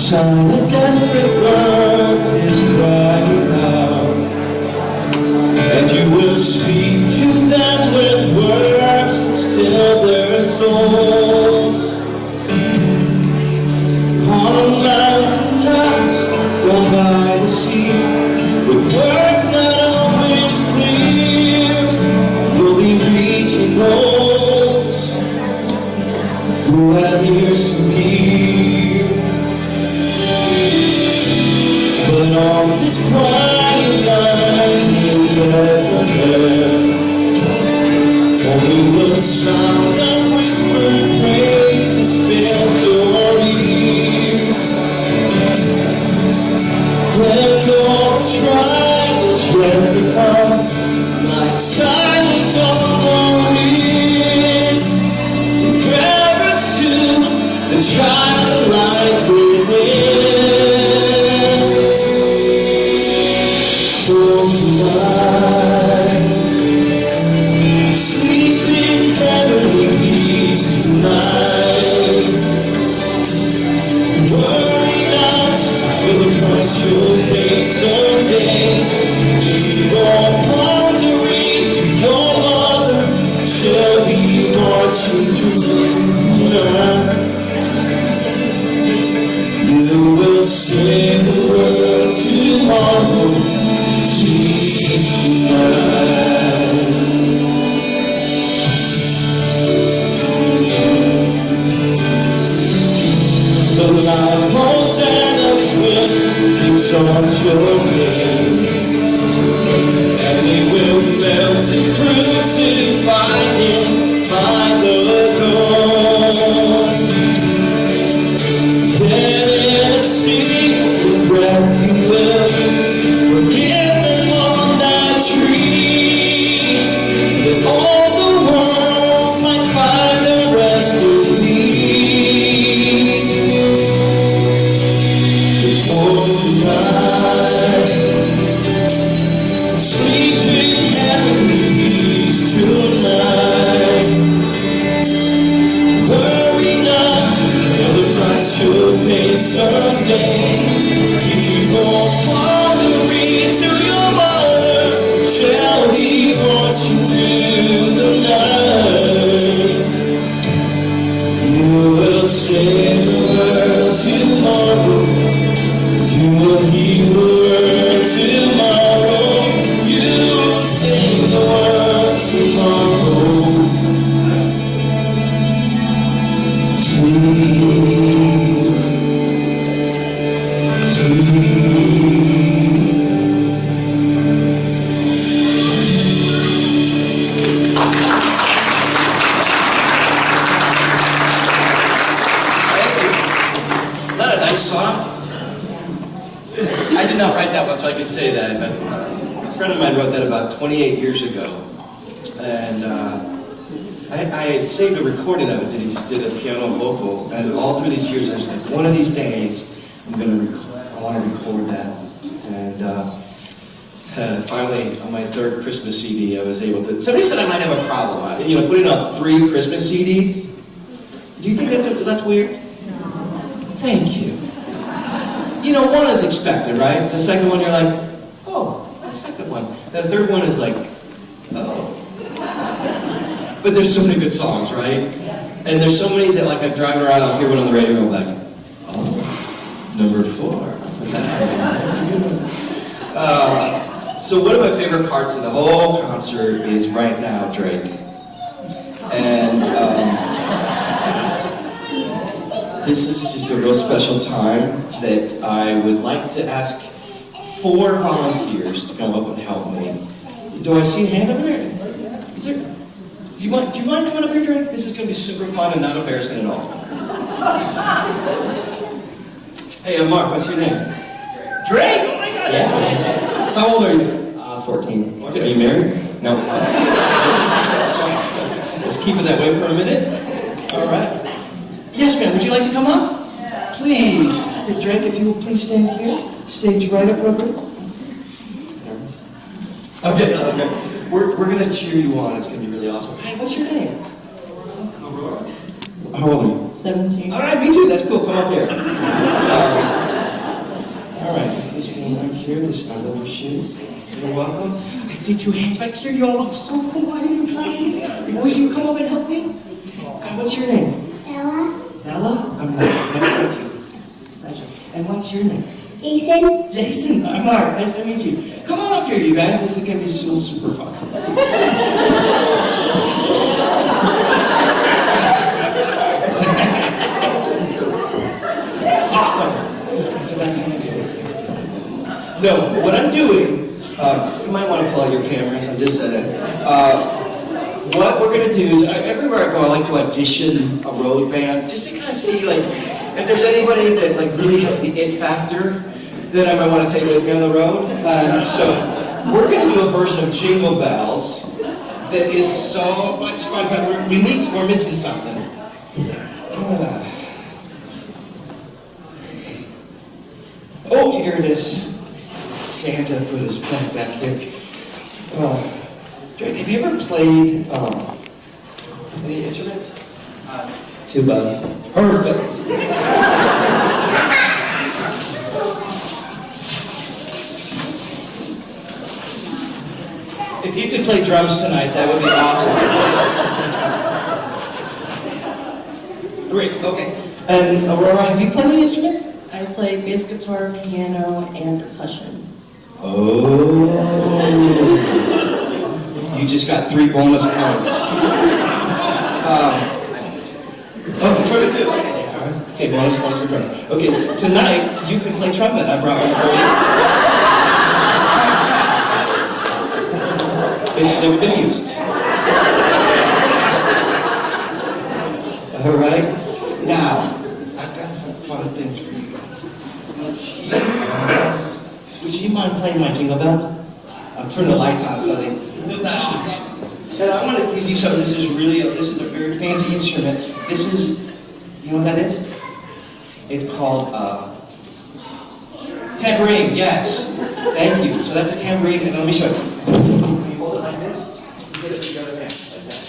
silent, desperate world is crying out, and you will speak to them with words that still their souls. On mountain tops, down by the sea, with words not always clear, you'll be reaching those who have ears to hear. But on this quiet night in Bethlehem, only the sound of whispered praises fills your ears. When all the trials yet to come, like silent offering, in reverence to the child that lies within. For tonight, sleep in heavenly peace tonight. Worry not, for the price you'll pay someday. Leave all wandering to your mother, she'll be marching through the night. You will save the world tomorrow. Sleep tonight. The loud hosannas will exalt your name, and they will melt and crucify him by the dawn. Then in a single breath you will forgive them on that tree, that all the world might find the rest of peace. For tonight, sleep in heavenly peace tonight. Worry not, for the price you'll pay someday. Leave all fathering to your mother, shall be marching through the night. You will save the world tomorrow. You will heal the world tomorrow. You will save the world tomorrow. Sleep, sleep. Is that a nice song? I did not write that one, so I could say that, but a friend of mine wrote that about 28 years ago. And I had saved a recording of it that he just did a piano vocal, and all through these years I was like, one of these days, I want to record that. And finally, on my third Christmas CD, I was able to, somebody said I might have a problem. Putting out 3 Christmas CDs. Do you think that's weird? Thank you. One is expected, right? The second one, you're like, oh, the second one. The third one is like, oh. But there's so many good songs, right? And there's so many that, like, I'm driving around, I'll hear one on the radio, and I'm like, oh, number 4. So one of my favorite parts of the whole concert is Right Now, Drake. And this is just a real special time that I would like to ask 4 volunteers to come up and help me. Do I see a hand over there? Is there? Do you mind coming up here, Drake? This is going to be super fun and not embarrassing at all. Hey, Mark, what's your name? Drake! Oh my God, that's amazing. How old are you? 14. Are you married? No. Let's keep it that way for a minute. All right. Yes, ma'am, would you like to come up? Please. Hey, Drake, if you will please stand here. Stage right up real quick. Okay. We're going to cheer you on. It's going to be really awesome. Hey, what's your name? How old are you? 17. All right, me too. That's cool. Come up here. you stand right here. This is my little shoes. You're welcome. I see 2 hands back here. You all look so cool. Why are you playing? Will you come over and help me? What's your name? Bella, Bella? I'm Mark. Nice to meet you. Pleasure. And what's your name? Jason, Jason. I'm Mark. Nice to meet you. Come on up here, you guys. This is going to be so super fun. Awesome. So that's what I'm doing. No, what I'm doing, you might want to pull out your cameras. I'm just saying. What we're going to do is, everywhere I go, I like to audition a road band, just to kind of see, like, if there's anybody that, like, really has the it factor that I might want to take with me on the road. So we're going to do a version of Jingle Bells that is so much fun, but we're missing something. Oh, here it is. Santa put his pen back there. Drake, have you ever played any instruments? Tuba. Perfect. If you could play drums tonight, that would be awesome. Great, okay. And Aurora, have you played any instruments? I play bass guitar, piano, and percussion. Oh. You just got 3 bonus points. Trumpet too. Okay, bonus points for trumpet. Okay, tonight you can play trumpet. I brought one for you. It's never been used. All right. Now, I've got some fun things for you. Would you mind playing my Jingle Bells? I'll turn the lights on so they look that awesome. And I want to give you something. This is a very fancy instrument. This is, you know what that is? It's called tambourine. Yes. Thank you. So that's a tambourine, and let me show you. You hold it like this. You get it with the other hand, like that.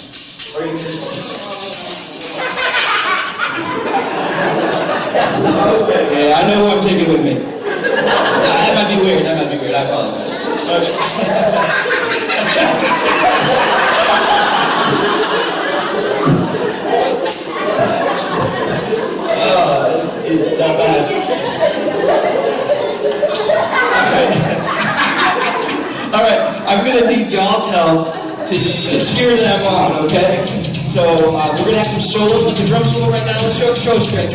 Or you can just yeah, I know who I'm taking with me. That might be weird. I apologize. Okay. Oh, this is the best. All right, I'm gonna need y'all's help to cheer them on, okay? So we're gonna have some solos, like the drum solo right now. Let's show straight.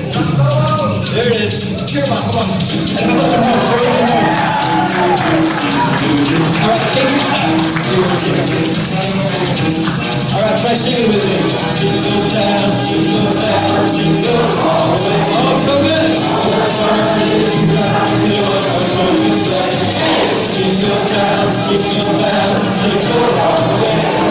There it is. Cheer them on, come on. And how about some horns? Show them the horns. All right, shake your step. All right, try singing with me. Jingle bells, jingle bells, jingle all the way. Oh, so good. Jingle bells, jingle bells, jingle all the way.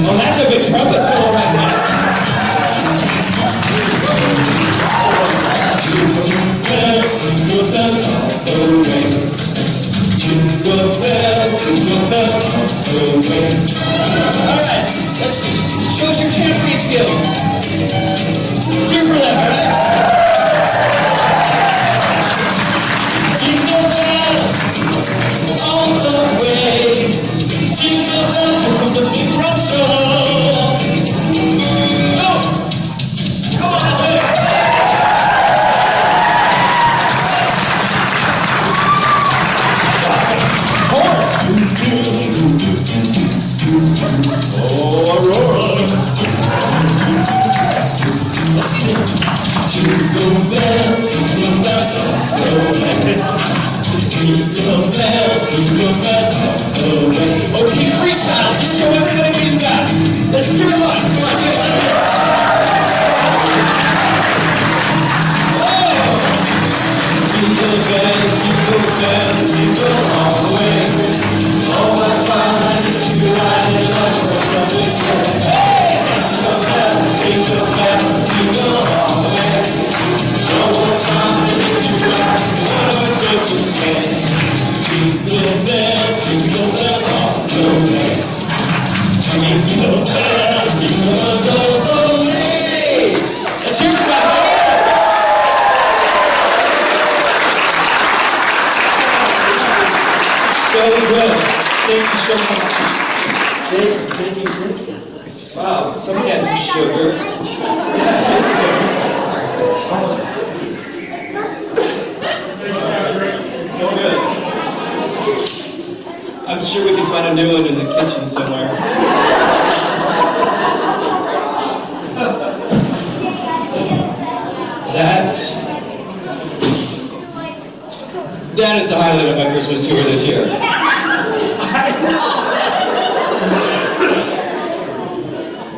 Oh, that's a big trumpet solo right there. Jingle bells, jingle bells all the way. Jingle bells all the way. All right, let's show us your tambourine skills. Cheer for that, all right? Jingle bells all the way. Jingle bells, the big drum solo. Go! Come on, that's it. Horns. Oh, Aurora. Let's see it. Jingle bells all the way. Jingle bells all the way. Okay, freestyle. Just show everybody what you got. Let's do it on. Come on, get it. Jingle bells, jingle all the way. Oh, what fun it is to ride in a one-horse open sleigh. Hey! Jingle bells, jingle all the way. Oh, what fun it is to ride in a one-horse open sleigh. Jingle bells all the way. Jingle bells all the way. So good. Thank you so much. Thank you. Wow, somebody has some sugar. Good. I'm sure we can find a new one in the kitchen somewhere. That is the highlight of my Christmas tour this year.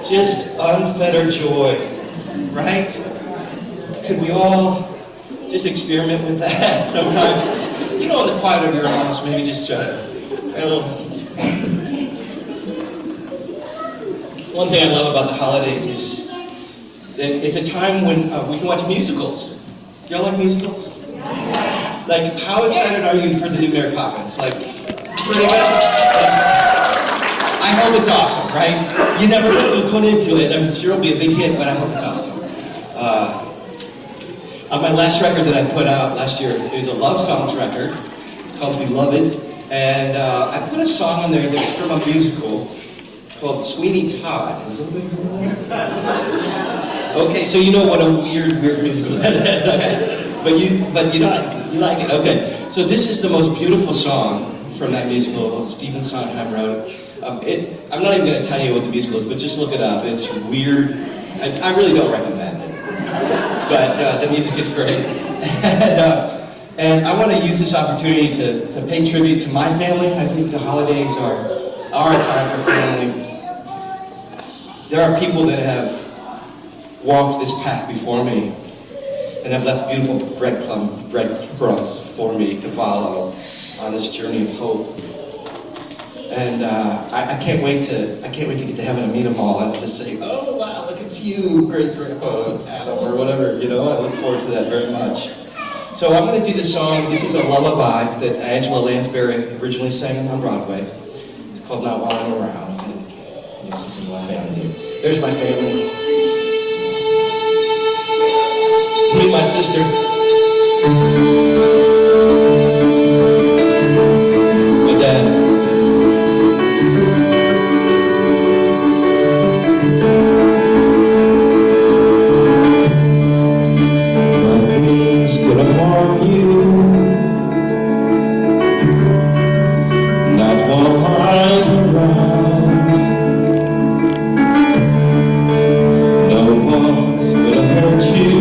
Just unfettered joy, right? Could we all just experiment with that sometime? You know, in the quiet of your house, maybe just try a little. One thing I love about the holidays is that it's a time when we can watch musicals. Do y'all like musicals? Like, how excited are you for the new Mary Poppins? Like, pretty good? I hope it's awesome, right? You never know going into it. I'm sure it'll be a big hit, but I hope it's awesome. On my last record that I put out last year, it was a love songs record. It's called Beloved. And I put a song on there that's from a musical called Sweeney Todd. Has anybody heard of that? Okay, so you know what a weird musical that is. Okay. But you like it. Okay. So this is the most beautiful song from that musical. Stephen Sondheim wrote it. I'm not even going to tell you what the musical is, but just look it up. It's weird. I really don't recommend it. But the music is great. And I want to use this opportunity to pay tribute to my family. I think the holidays are a time for family. There are people that have walked this path before me and have left beautiful breadcrumbs for me to follow on this journey of hope. And I can't wait to get to heaven and meet them all and just say, oh wow, look, it's you, great grandpa Adam, or whatever. You know, I look forward to that very much. So I'm going to do this song. This is a lullaby that Angela Lansbury originally sang on Broadway. It's called Not While I'm Around. And this is my family. There's my family. Meet my sister. My dad. Nothing's gonna harm you. Not while I'm around. No one's gonna hurt you.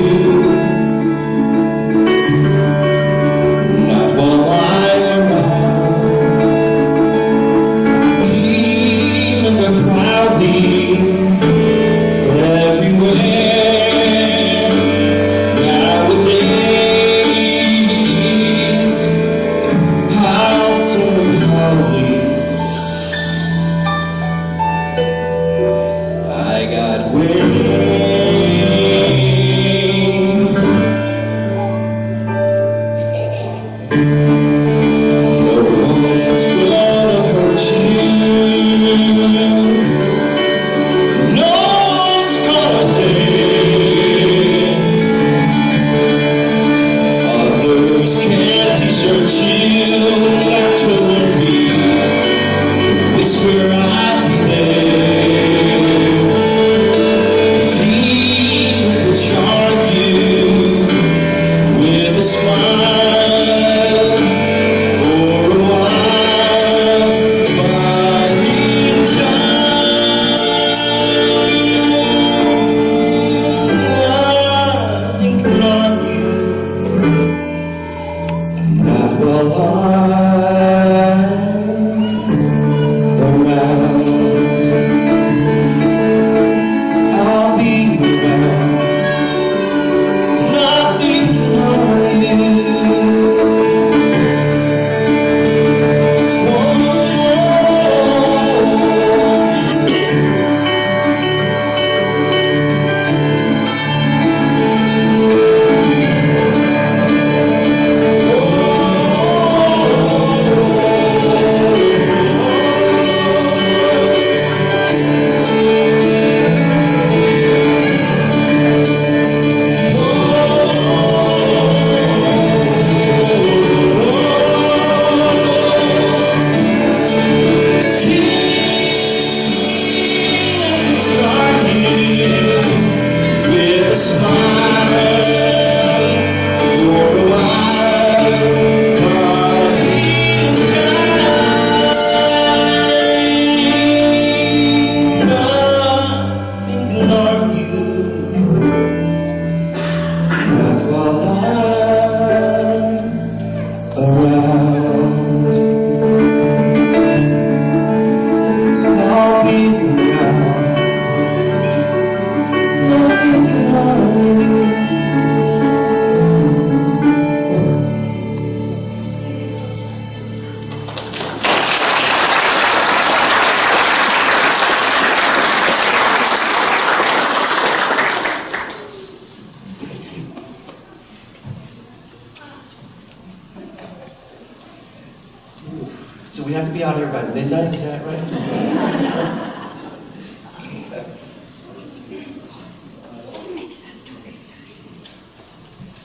So we have to be out here by midnight, is that right?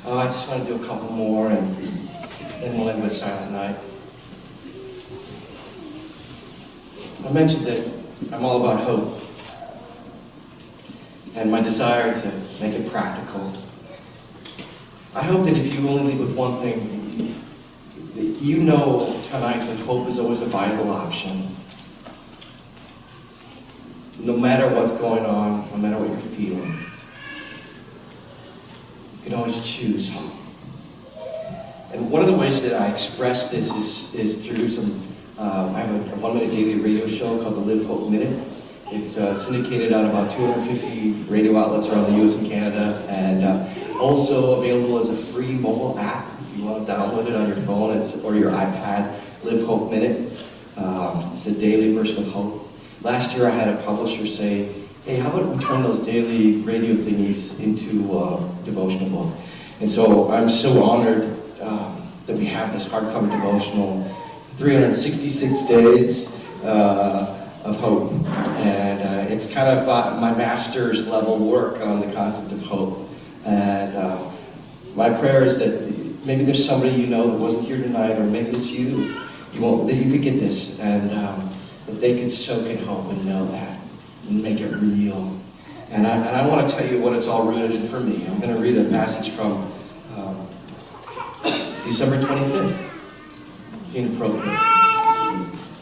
Oh, I just want to do a couple more and then we'll end with Silent Night. I mentioned that I'm all about hope and my desire to make it practical. I hope that if you only leave with one thing, that you know tonight that hope is always a viable option. No matter what's going on, no matter what you're feeling, you can always choose hope. And one of the ways that I express this is through some, I have a 1-minute daily radio show called the Live Hope Minute. It's syndicated on about 250 radio outlets around the US and Canada, and also available as a free mobile app if you want to download it on your phone or your iPad, Live Hope Minute. It's a daily version of hope. Last year I had a publisher say, hey, how about we turn those daily radio thingies into a devotional book? And so I'm so honored that we have this hardcover devotional, 366 days of hope. And it's kind of my master's level work on the concept of hope. And my prayer is that maybe there's somebody you know that wasn't here tonight, or maybe it's you, that you could get this, and that they could soak in hope and know that, and make it real. And I want to tell you what it's all rooted in for me. I'm going to read a passage from December 25th. It's inappropriate.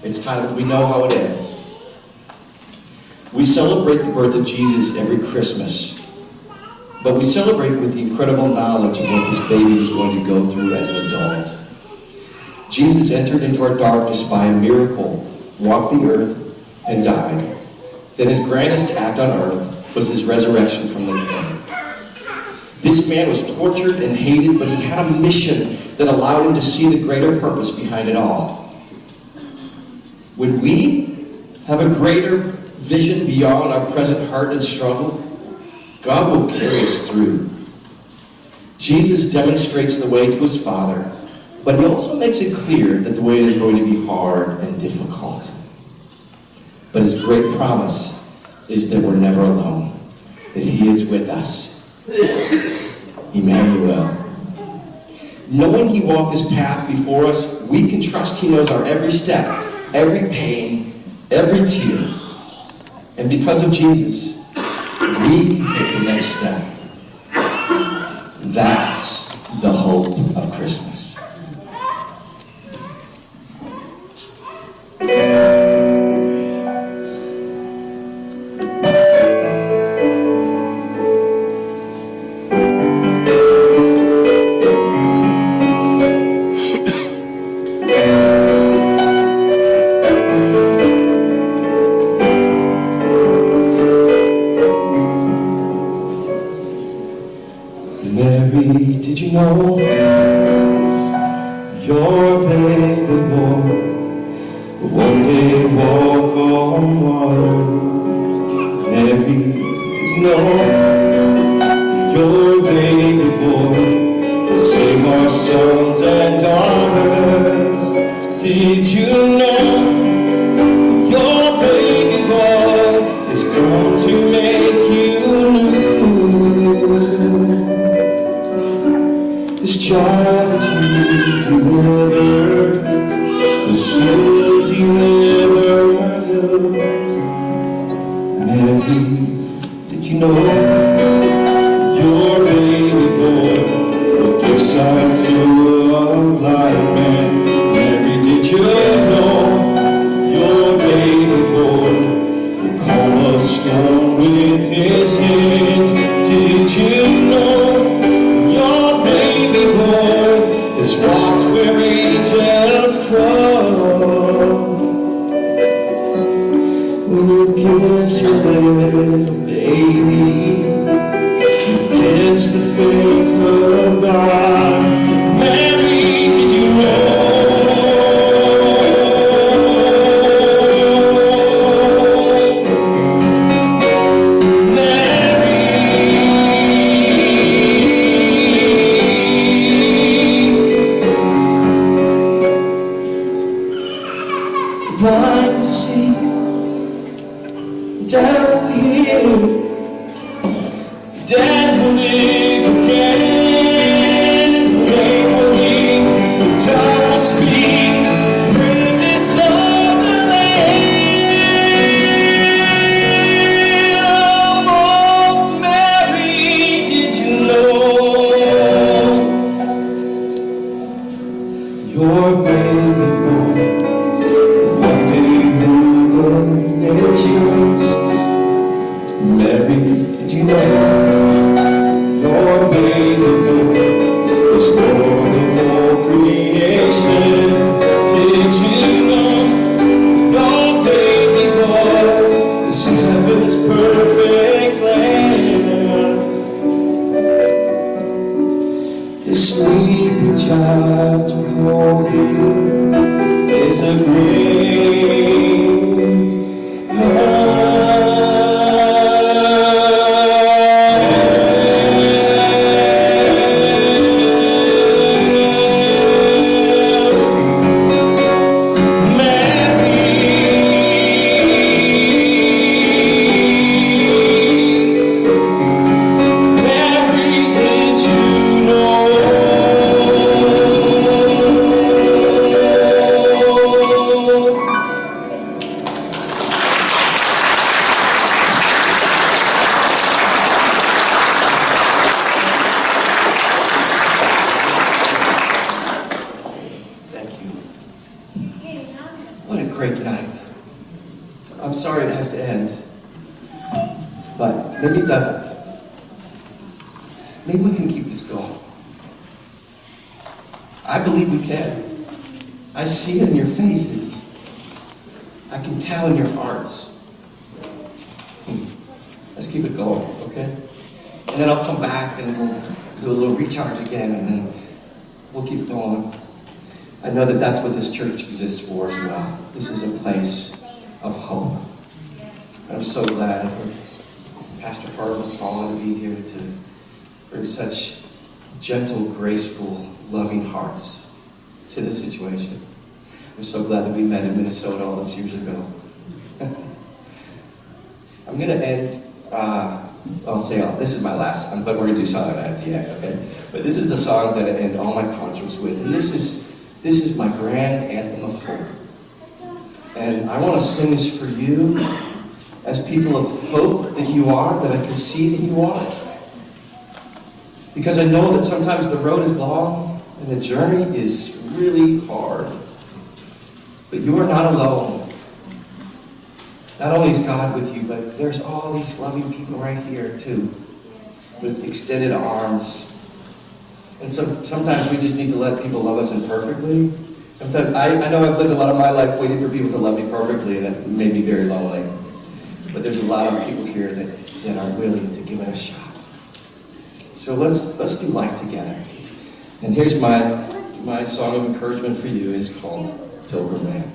It's titled, We Know How It Ends. We celebrate the birth of Jesus every Christmas, but we celebrate with the incredible knowledge of what this baby was going to go through as an adult. Jesus entered into our darkness by a miracle, walked the earth, and died. Then his grandest act on earth was his resurrection from the dead. This man was tortured and hated, but he had a mission that allowed him to see the greater purpose behind it all. When we have a greater vision beyond our present hurt and struggle, God will carry us through. Jesus demonstrates the way to his Father, but he also makes it clear that the way is going to be hard and difficult. But his great promise is that we're never alone, that he is with us. Emmanuel. Knowing he walked this path before us, we can trust he knows our every step, every pain, every tear. And because of Jesus, we can take the next step. That's the hope of Christmas. Mary, did you know your baby boy will one day walk on water? Mary, did you know your baby boy will save our sons and daughters? Did you know your baby boy is come to make you new? This child that you delivered will soon deliver you. Mary, did you know your baby boy will give sight to a blind man? Mary, did you know your baby boy will calm a storm with his hand? Did you know this walks where angels trod? When you kiss your little baby, you've kissed the face of God. Mary, did you know? blind will see, the deaf will hear, the dead will live again, the lame will leap, the dumb will speak, praises of the Lamb. Oh, Mary, did you know your baby boy one day ruled the nations? Mary, did you know your baby boy is Lord of all creation? Did you know your baby boy is heaven's perfect lamb? The sleeping child you're holding is the great What a great night. I'm sorry it has to end, but maybe it doesn't. Maybe we can keep this going. I believe we can. I see it in your faces. I can tell in your hearts. Let's keep it going, okay? And then I'll come back and we'll do a little recharge again, and then we'll keep going. I know that that's what this church exists for as well. This is a place of hope. And I'm so glad for Pastor Harvey and Paula to be here to bring such gentle, graceful, loving hearts to this situation. I'm so glad that we met in Minnesota all those years ago. I'm going to end, this is my last song, but we're going to do something at the end, okay? But this is the song that I end all my concerts with, and this is my grand anthem of hope. And I want to sing this for you as people of hope that you are, that I can see that you are. Because I know that sometimes the road is long and the journey is really hard. But you are not alone. Not only is God with you, but there's all these loving people right here too, with extended arms. And sometimes we just need to let people love us imperfectly. Sometimes, I know I've lived a lot of my life waiting for people to love me perfectly, and it made me very lonely. But there's a lot of people here that are willing to give it a shot. So let's do life together. And here's my song of encouragement for you. It's called Pilgrim Man.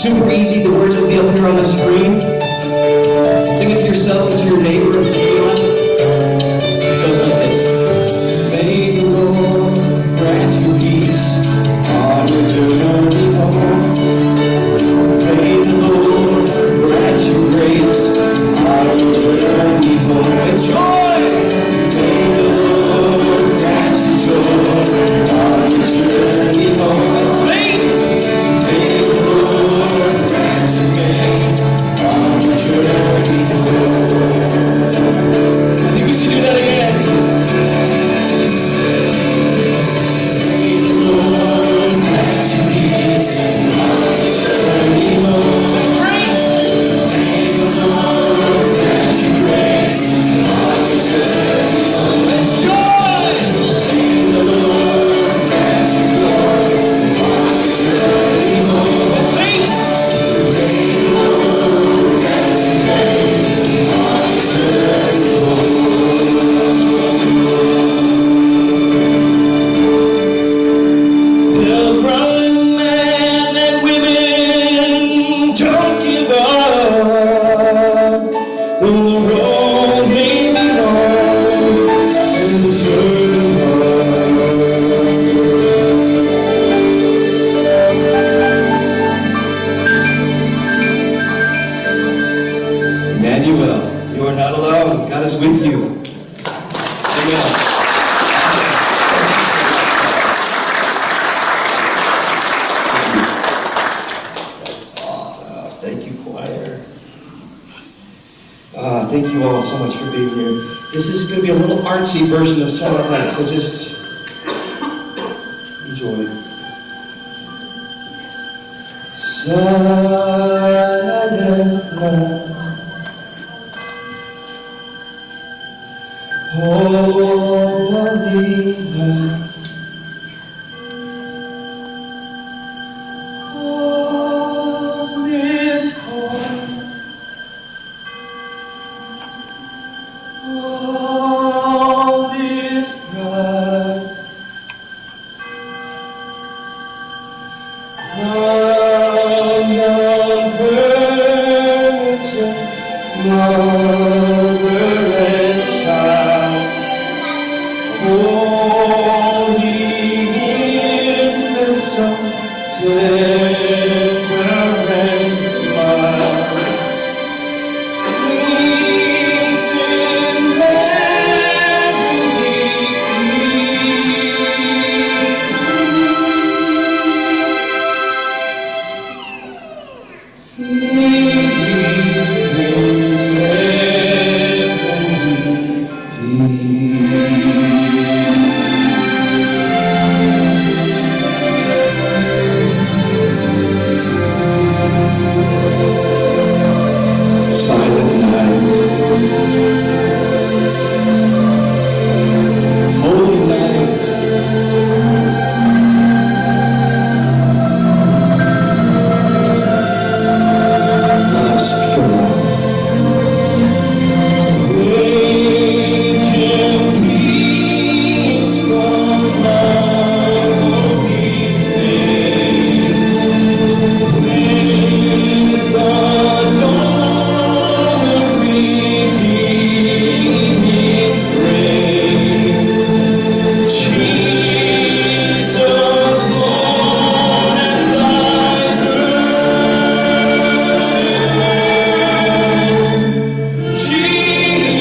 Super easy. The words will be up here on the screen. Sing it to yourself and to your neighbor if you feel like it. It goes like this. May the Lord grant you peace on your journey home. May the Lord grant you grace on your journey home. And joy! May the Lord grant you joy on your journey home. And faith! May the Lord grant you faith on your journey home. I think we should do that again. May the Lord grant you peace on your journey home. And grace! May the Lord grant you grace on your journey home. And joy! May the Lord grant you joy on your journey home. And faith! May the Lord grant you faith on your journey home. Pilgrim men and women, don't give up. Though the road may be long and the journey hard. Emmanuel, you are not alone. God is with you. Amen. That's awesome. Thank you, choir. Thank you all so much for being here. This is going to be a little artsy version of Silent Night, so just enjoy. Silent night, holy night. All is calm, all is bright. Unknown virgin, mother and child, holy infant son, tender and mild. Sleep in heavenly peace. Sleep in Silent night, holy night, love's pure light. Raging peace from holy faith, with the dawn of redeeming grace. Jesus, Lord, and thy birth.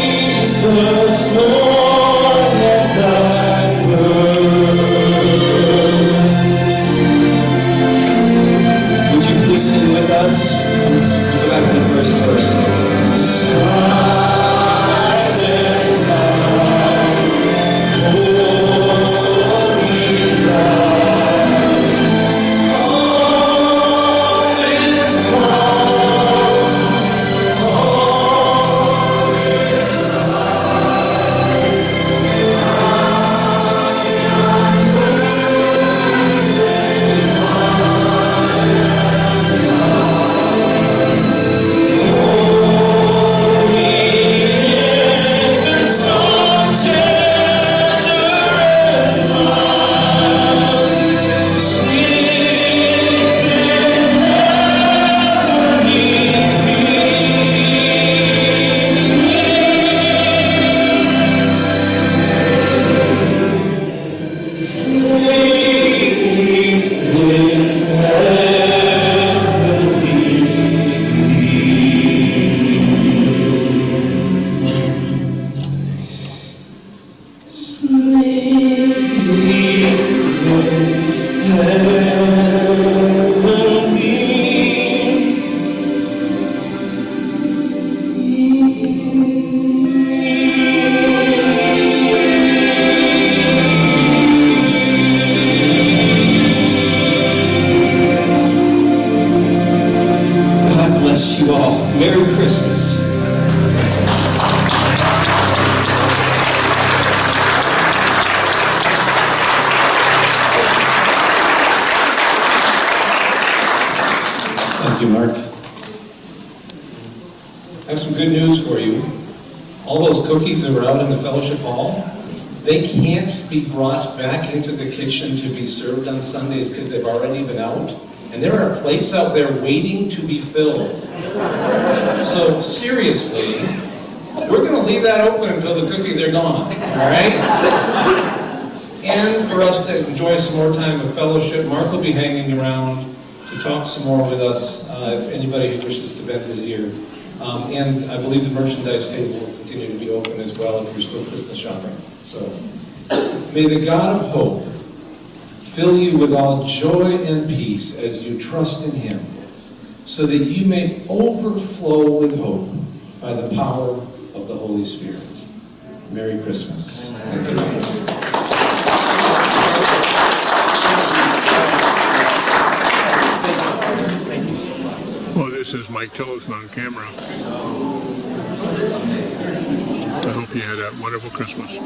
Jesus, Lord, and thy birth. Would you please sing with us? Go back to the first verse. Silent night, holy night, all is calm, all is bright. Merry Christmas. Thank you, Mark. I have some good news for you. All those cookies that were out in the fellowship hall, they can't be brought back into the kitchen to be served on Sundays because they've already been out. And there are plates out there waiting to be filled. So seriously, we're going to leave that open until the cookies are gone, all right? And for us to enjoy some more time of fellowship, Mark will be hanging around to talk some more with us, if anybody who wishes to bend his ear. And I believe the merchandise table will continue to be open as well if you're still Christmas shopping. So may the God of hope fill you with all joy and peace as you trust in him, so that you may overflow with hope by the power of the Holy Spirit. Merry Christmas. And good night. Well, this is Mike Tillotson on camera. I hope you had a wonderful Christmas.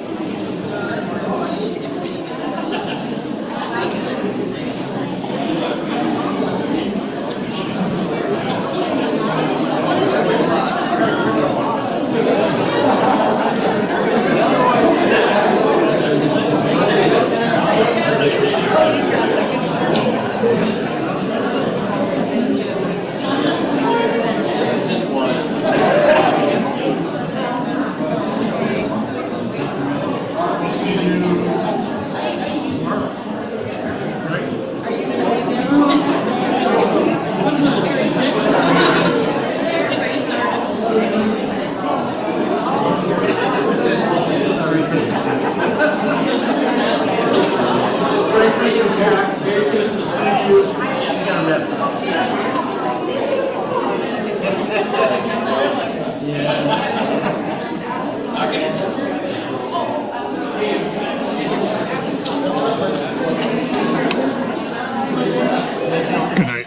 Good night.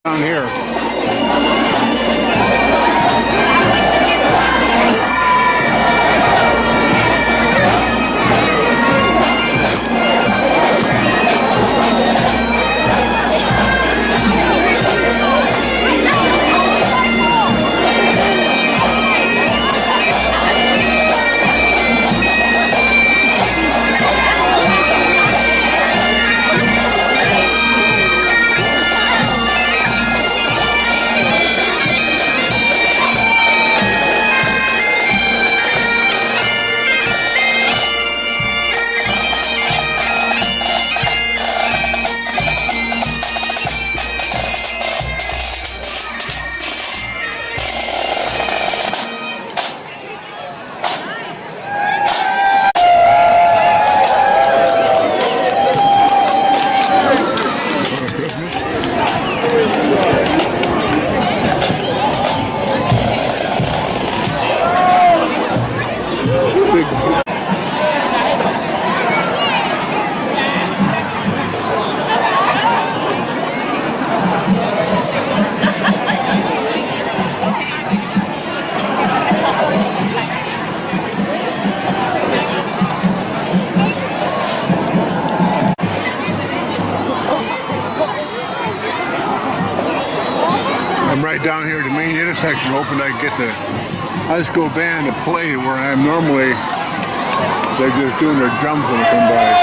Down here. decoration, hoping I get the high school band to play where I'm normally. They're just doing their drums when they come by.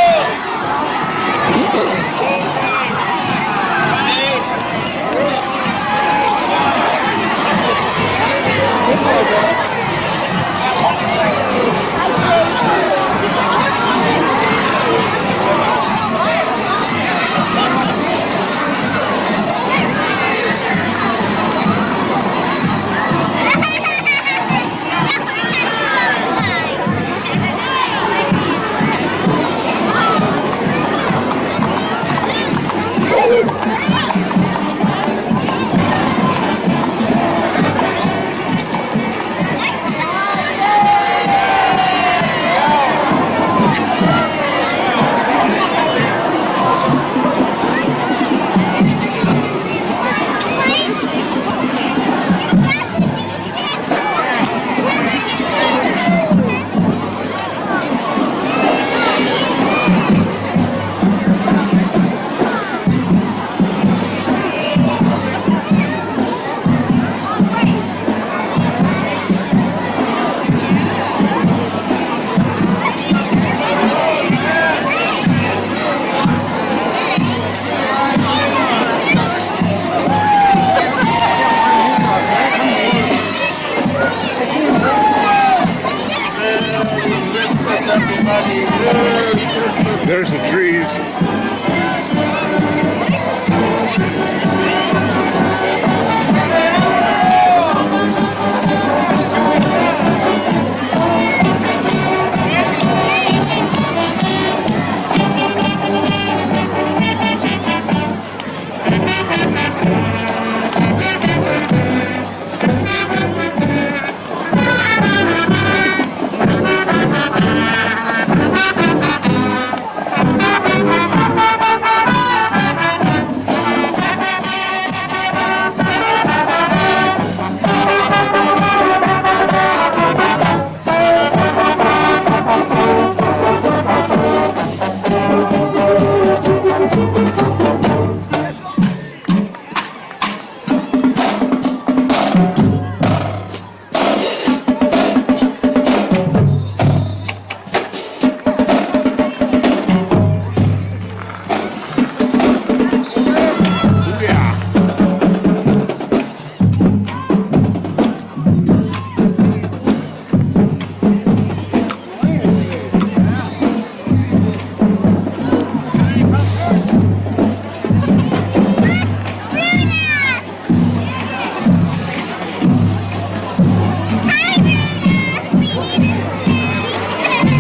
There's the trees.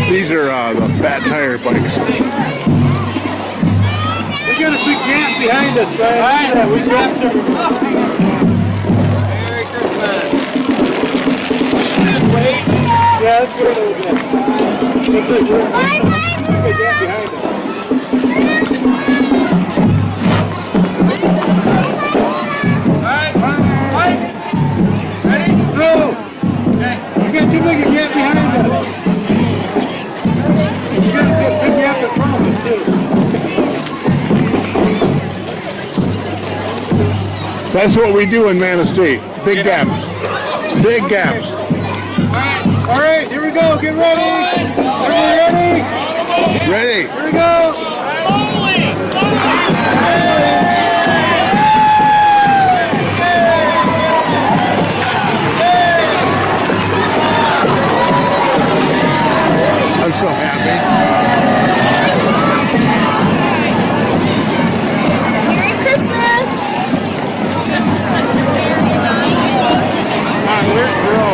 These are the fat tire bikes. We got a big gap behind us, Brian. All right. We dropped them. Merry Christmas. Should we just wait? Yeah, let's wait a little bit. Looks like we're a big gap behind us. Alright, ready? Go! Okay. You got too big a gap behind us. You got a big gap in front of us, too. That's what we do in Manistee. Big gaps. Big gaps. All right, here we go. Get ready. Everybody ready? Ready. Here we go. I'm so happy. Merry Christmas! Where's Girl?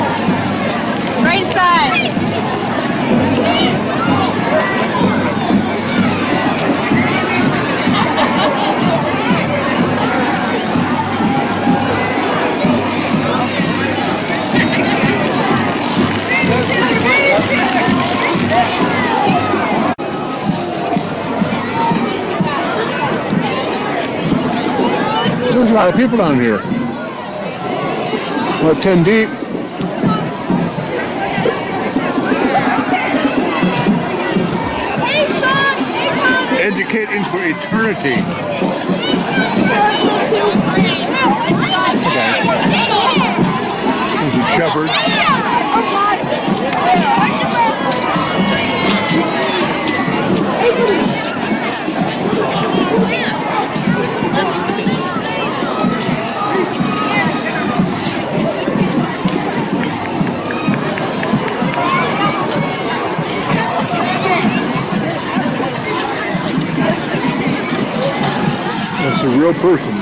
Right side! There's a lot of people down here. About 10 deep. Educating for eternity. Okay. Shepherd. That's a real person.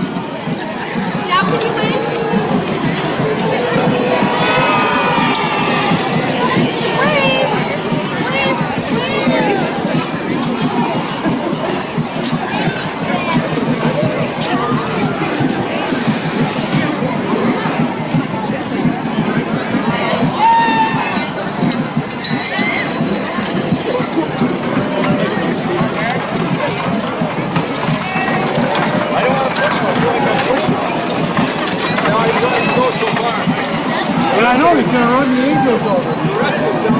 But I know he's going to run the Angels over. The rest of them.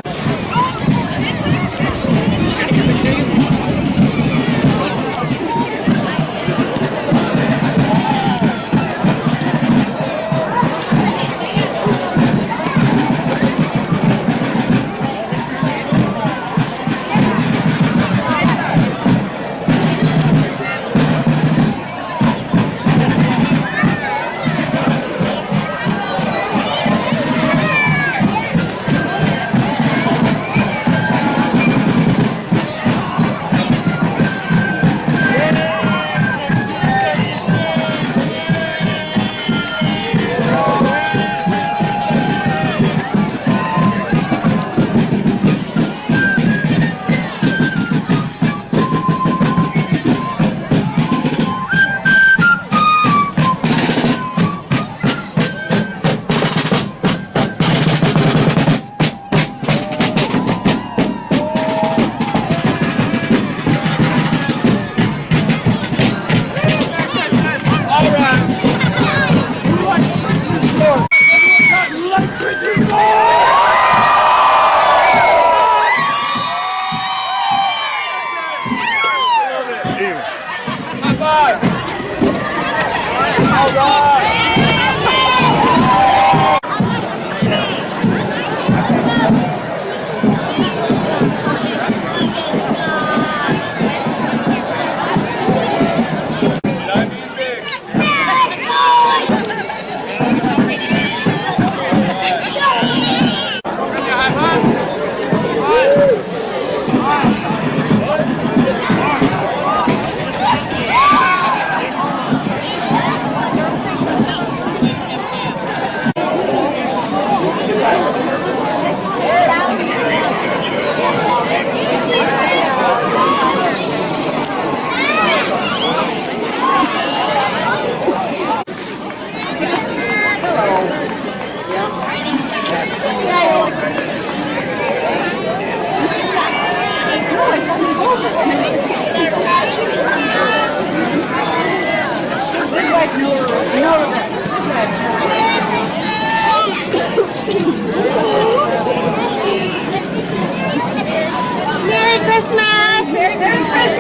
Merry Christmas! Merry Christmas!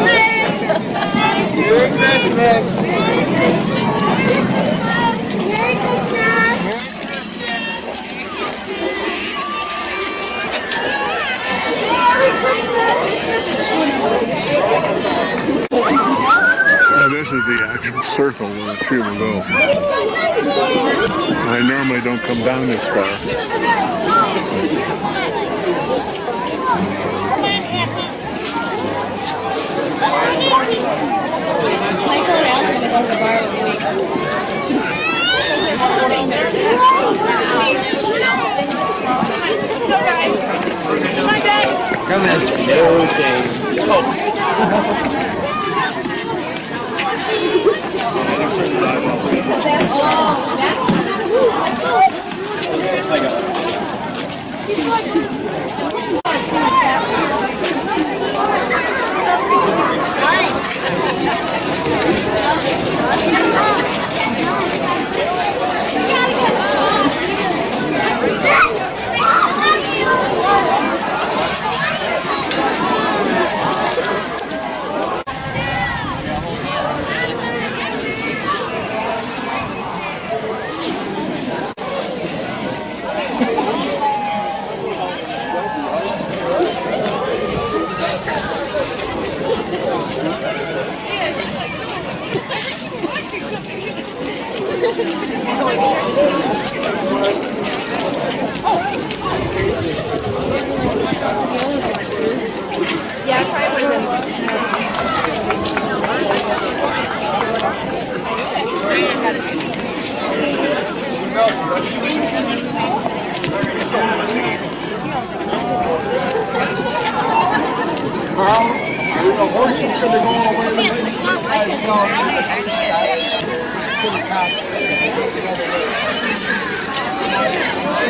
Merry Christmas! Merry Christmas! Now this is the actual circle where the tree will go. I normally don't come down this far. I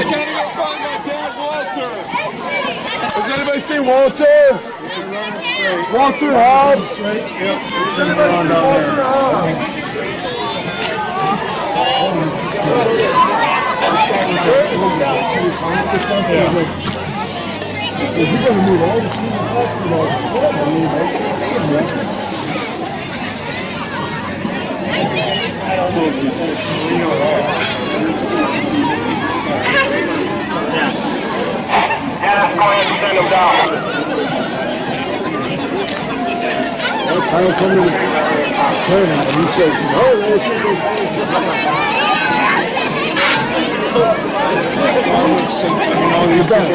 gotta go find my dad, Walter. Does anybody see Walter? Walter Hobbs? Does anybody see Walter Hobbs? Yeah, go ahead and send them down. I don't come to the tournament and he says, no, they should be you bet.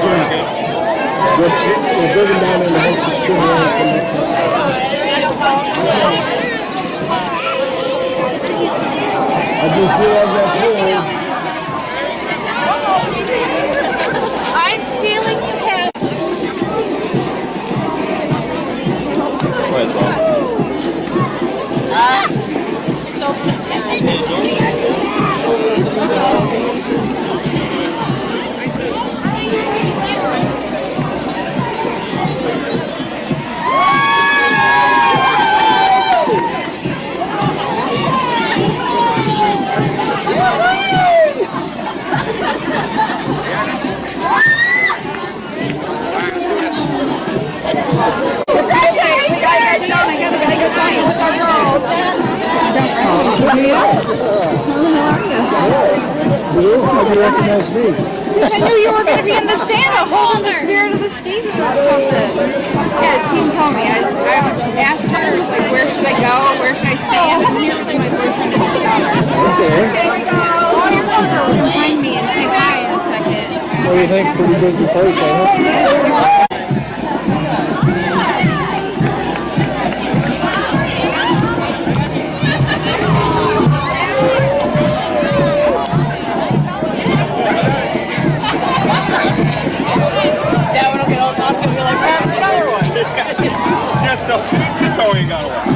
We're building down in the house of I just realized that too. I'm stealing your hat. How do you recognize me? I knew you were going to be in the Santa holding the spirit of the season or something. Yeah, the team told me. I asked her, like, where should I go? Where should I stay? I'm here for my boyfriend and daughter. Find me and say hi in a second. What do you think? Pretty busy place, huh? Just so we got one.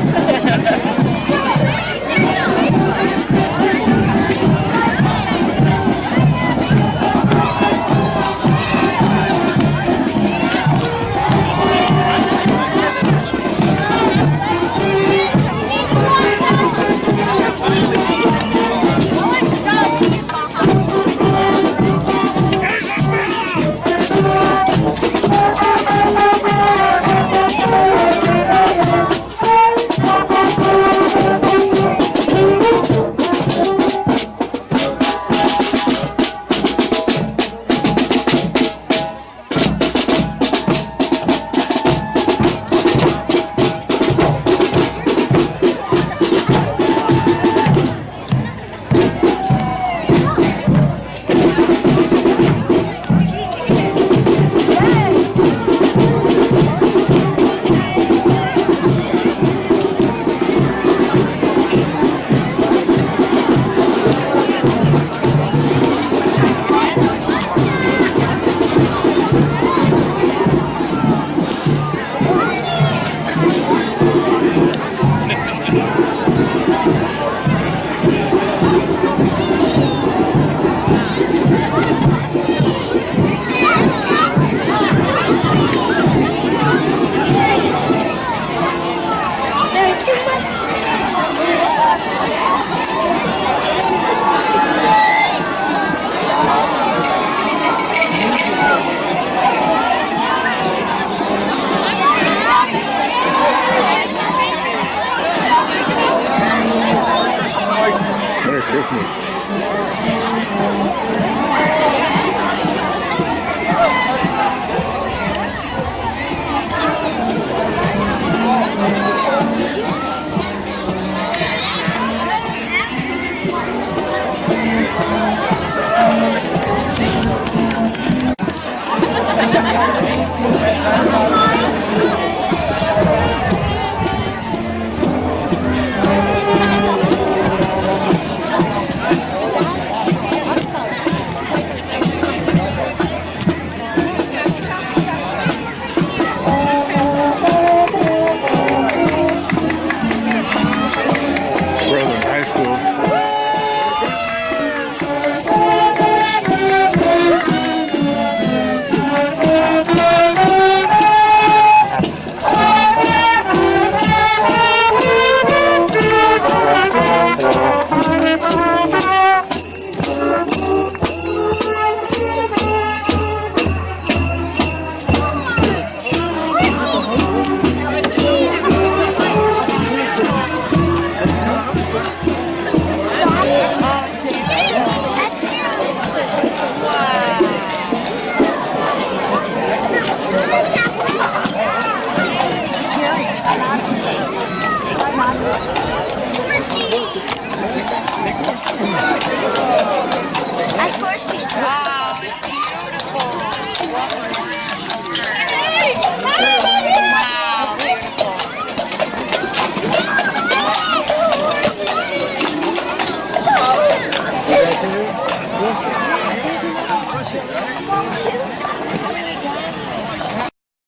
cool.